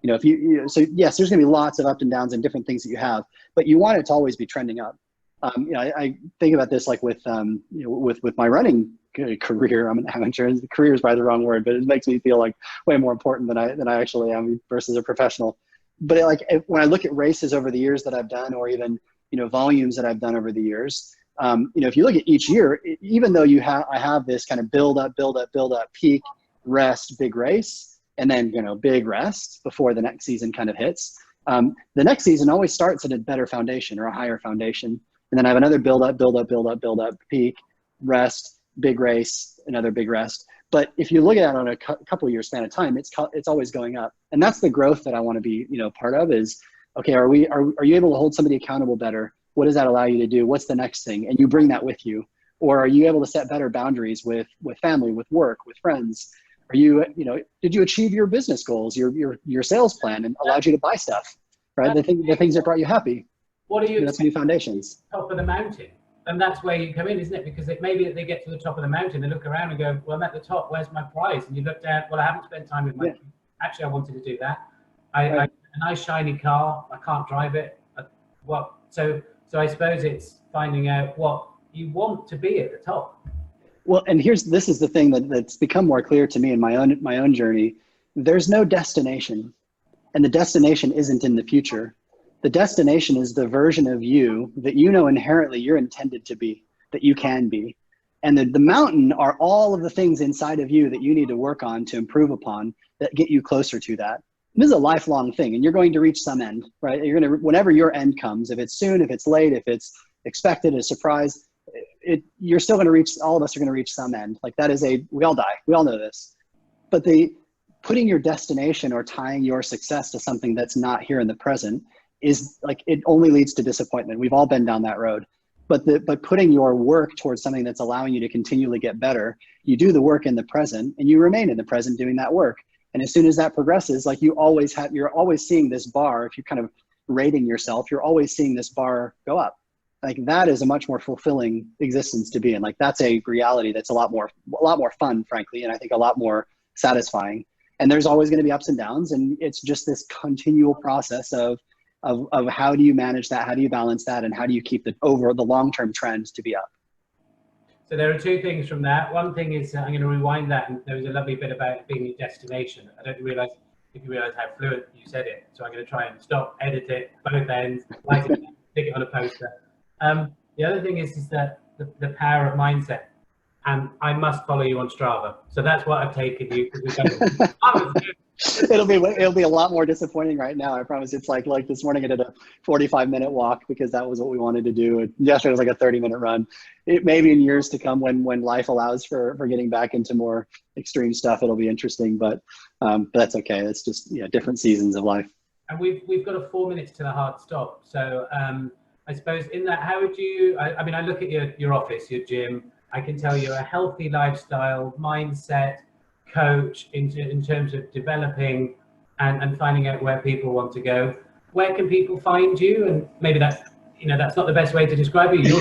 Speaker 2: So yes, there's gonna be lots of up and downs and different things that you have, but you want it to always be trending up. I think about this like with my running career. I'm an amateur. Career is probably the wrong word, but it makes me feel like way more important than I actually am versus a professional. But when I look at races over the years that I've done, or even volumes that I've done over the years, if you look at each year, even though I have this kind of build up, peak, rest, big race, and then big rest before the next season kind of hits. The next season always starts at a better foundation or a higher foundation. And then I have another build up, peak, rest, big race, another big rest. But if you look at it on a couple of years span of time, it's always going up. And that's the growth that I want to be, part of is, okay, are you able to hold somebody accountable better? What does that allow you to do? What's the next thing? And you bring that with you. Or are you able to set better boundaries with family, with work, with friends? Are you, did you achieve your business goals, your sales plan, and allowed you to buy stuff, right? The things that brought you happy.
Speaker 1: What are you?
Speaker 2: That's new foundations.
Speaker 1: Top of the mountain. And that's where you come in, isn't it? Because maybe they get to the top of the mountain, they look around and go, well, I'm at the top, where's my prize? And you look down, well, I haven't spent time with my kids. Actually, I wanted to do that. A nice shiny car, I can't drive it. So I suppose it's finding out what you want to be at the top.
Speaker 2: Well, and this is the thing that's become more clear to me in my own journey. There's no destination, and the destination isn't in the future. The destination is the version of you that inherently you're intended to be, that you can be. And the mountain are all of the things inside of you that you need to work on to improve upon that get you closer to that. And this is a lifelong thing, and you're going to reach some end, right? Whenever your end comes, if it's soon, if it's late, if it's expected, a surprise, you're still going to reach, all of us are going to reach some end. Like we all die. We all know this. But putting your destination or tying your success to something that's not here in the present is like, it only leads to disappointment. We've all been down that road. But putting your work towards something that's allowing you to continually get better, you do the work in the present and you remain in the present doing that work. And as soon as that progresses, like you're always seeing this bar. If you're kind of rating yourself, you're always seeing this bar go up. Like that is a much more fulfilling existence to be in. Like that's a reality that's a lot more fun, frankly, and I think a lot more satisfying. And there's always going to be ups and downs, and it's just this continual process of how do you manage that, how do you balance that, and how do you keep the long-term trend to be up.
Speaker 1: So there are two things from that. One thing is I'm going to rewind that, and there was a lovely bit about it being a destination. I don't realize if you realize how fluent you said it. So I'm going to try and stop, edit it, both ends, write it down, stick it on a poster. The other thing is that the power of mindset. And I must follow you on Strava. So that's what I've taken you.
Speaker 2: It'll be a lot more disappointing right now. I promise. It's like this morning I did a 45-minute walk because that was what we wanted to do. Yesterday was like a 30-minute run. It may be in years to come when life allows for getting back into more extreme stuff. It'll be interesting, but that's okay. It's just different seasons of life.
Speaker 1: And we've got a 4 minutes to the hard stop. So I suppose in that, how would you? I mean, I look at your office, your gym. I can tell you're a healthy lifestyle mindset coach in terms of developing and finding out where people want to go. Where can people find you? And maybe that's not the best way to describe you.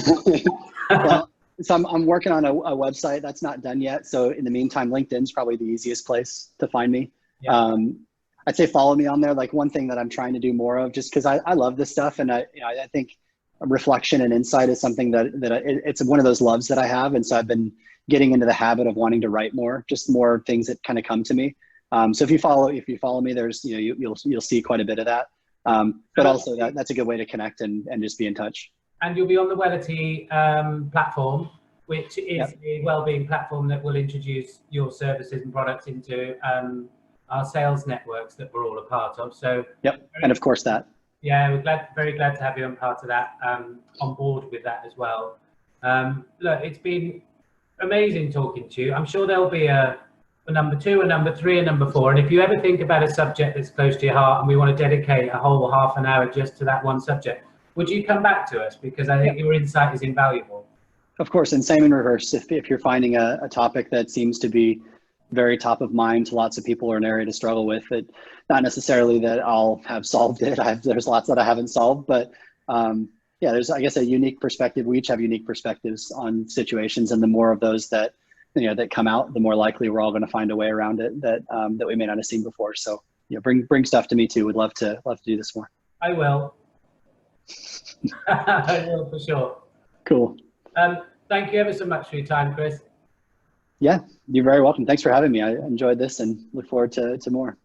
Speaker 2: Well, so I'm working on a website that's not done yet. So in the meantime, LinkedIn's probably the easiest place to find me. Yeah. I'd say follow me on there. Like one thing that I'm trying to do more of, just because I love this stuff, and I think reflection and insight is something that it's one of those loves that I have. And so I've been getting into the habit of wanting to write more, just more things that kind of come to me. So if you follow me, there's, you'll see quite a bit of that. But also that's a good way to connect and just be in touch.
Speaker 1: And you'll be on the Wellity platform, which is a wellbeing platform that will introduce your services and products into our sales networks that we're all a part of. So
Speaker 2: and of course that.
Speaker 1: Yeah, we're very glad to have you on part of that, on board with that as well. Look, it's been amazing talking to you. I'm sure there'll be a number 2, a number 3, a number 4. And if you ever think about a subject that's close to your heart and we want to dedicate a whole half an hour just to that one subject, would you come back to us? Because I think your insight is invaluable.
Speaker 2: Of course, and same in reverse. If you're finding a topic that seems to be very top of mind to lots of people or an area to struggle with, it not necessarily that I'll have solved it. There's lots that I haven't solved, but there's, I guess, a unique perspective. We each have unique perspectives on situations, and the more of those that that come out, the more likely we're all going to find a way around it that we may not have seen before. So bring stuff to me too. Would love to do this more.
Speaker 1: I will. I will for sure.
Speaker 2: Cool.
Speaker 1: Thank you ever so much for your time, Chris.
Speaker 2: Yeah, you're very welcome. Thanks for having me. I enjoyed this and look forward to more.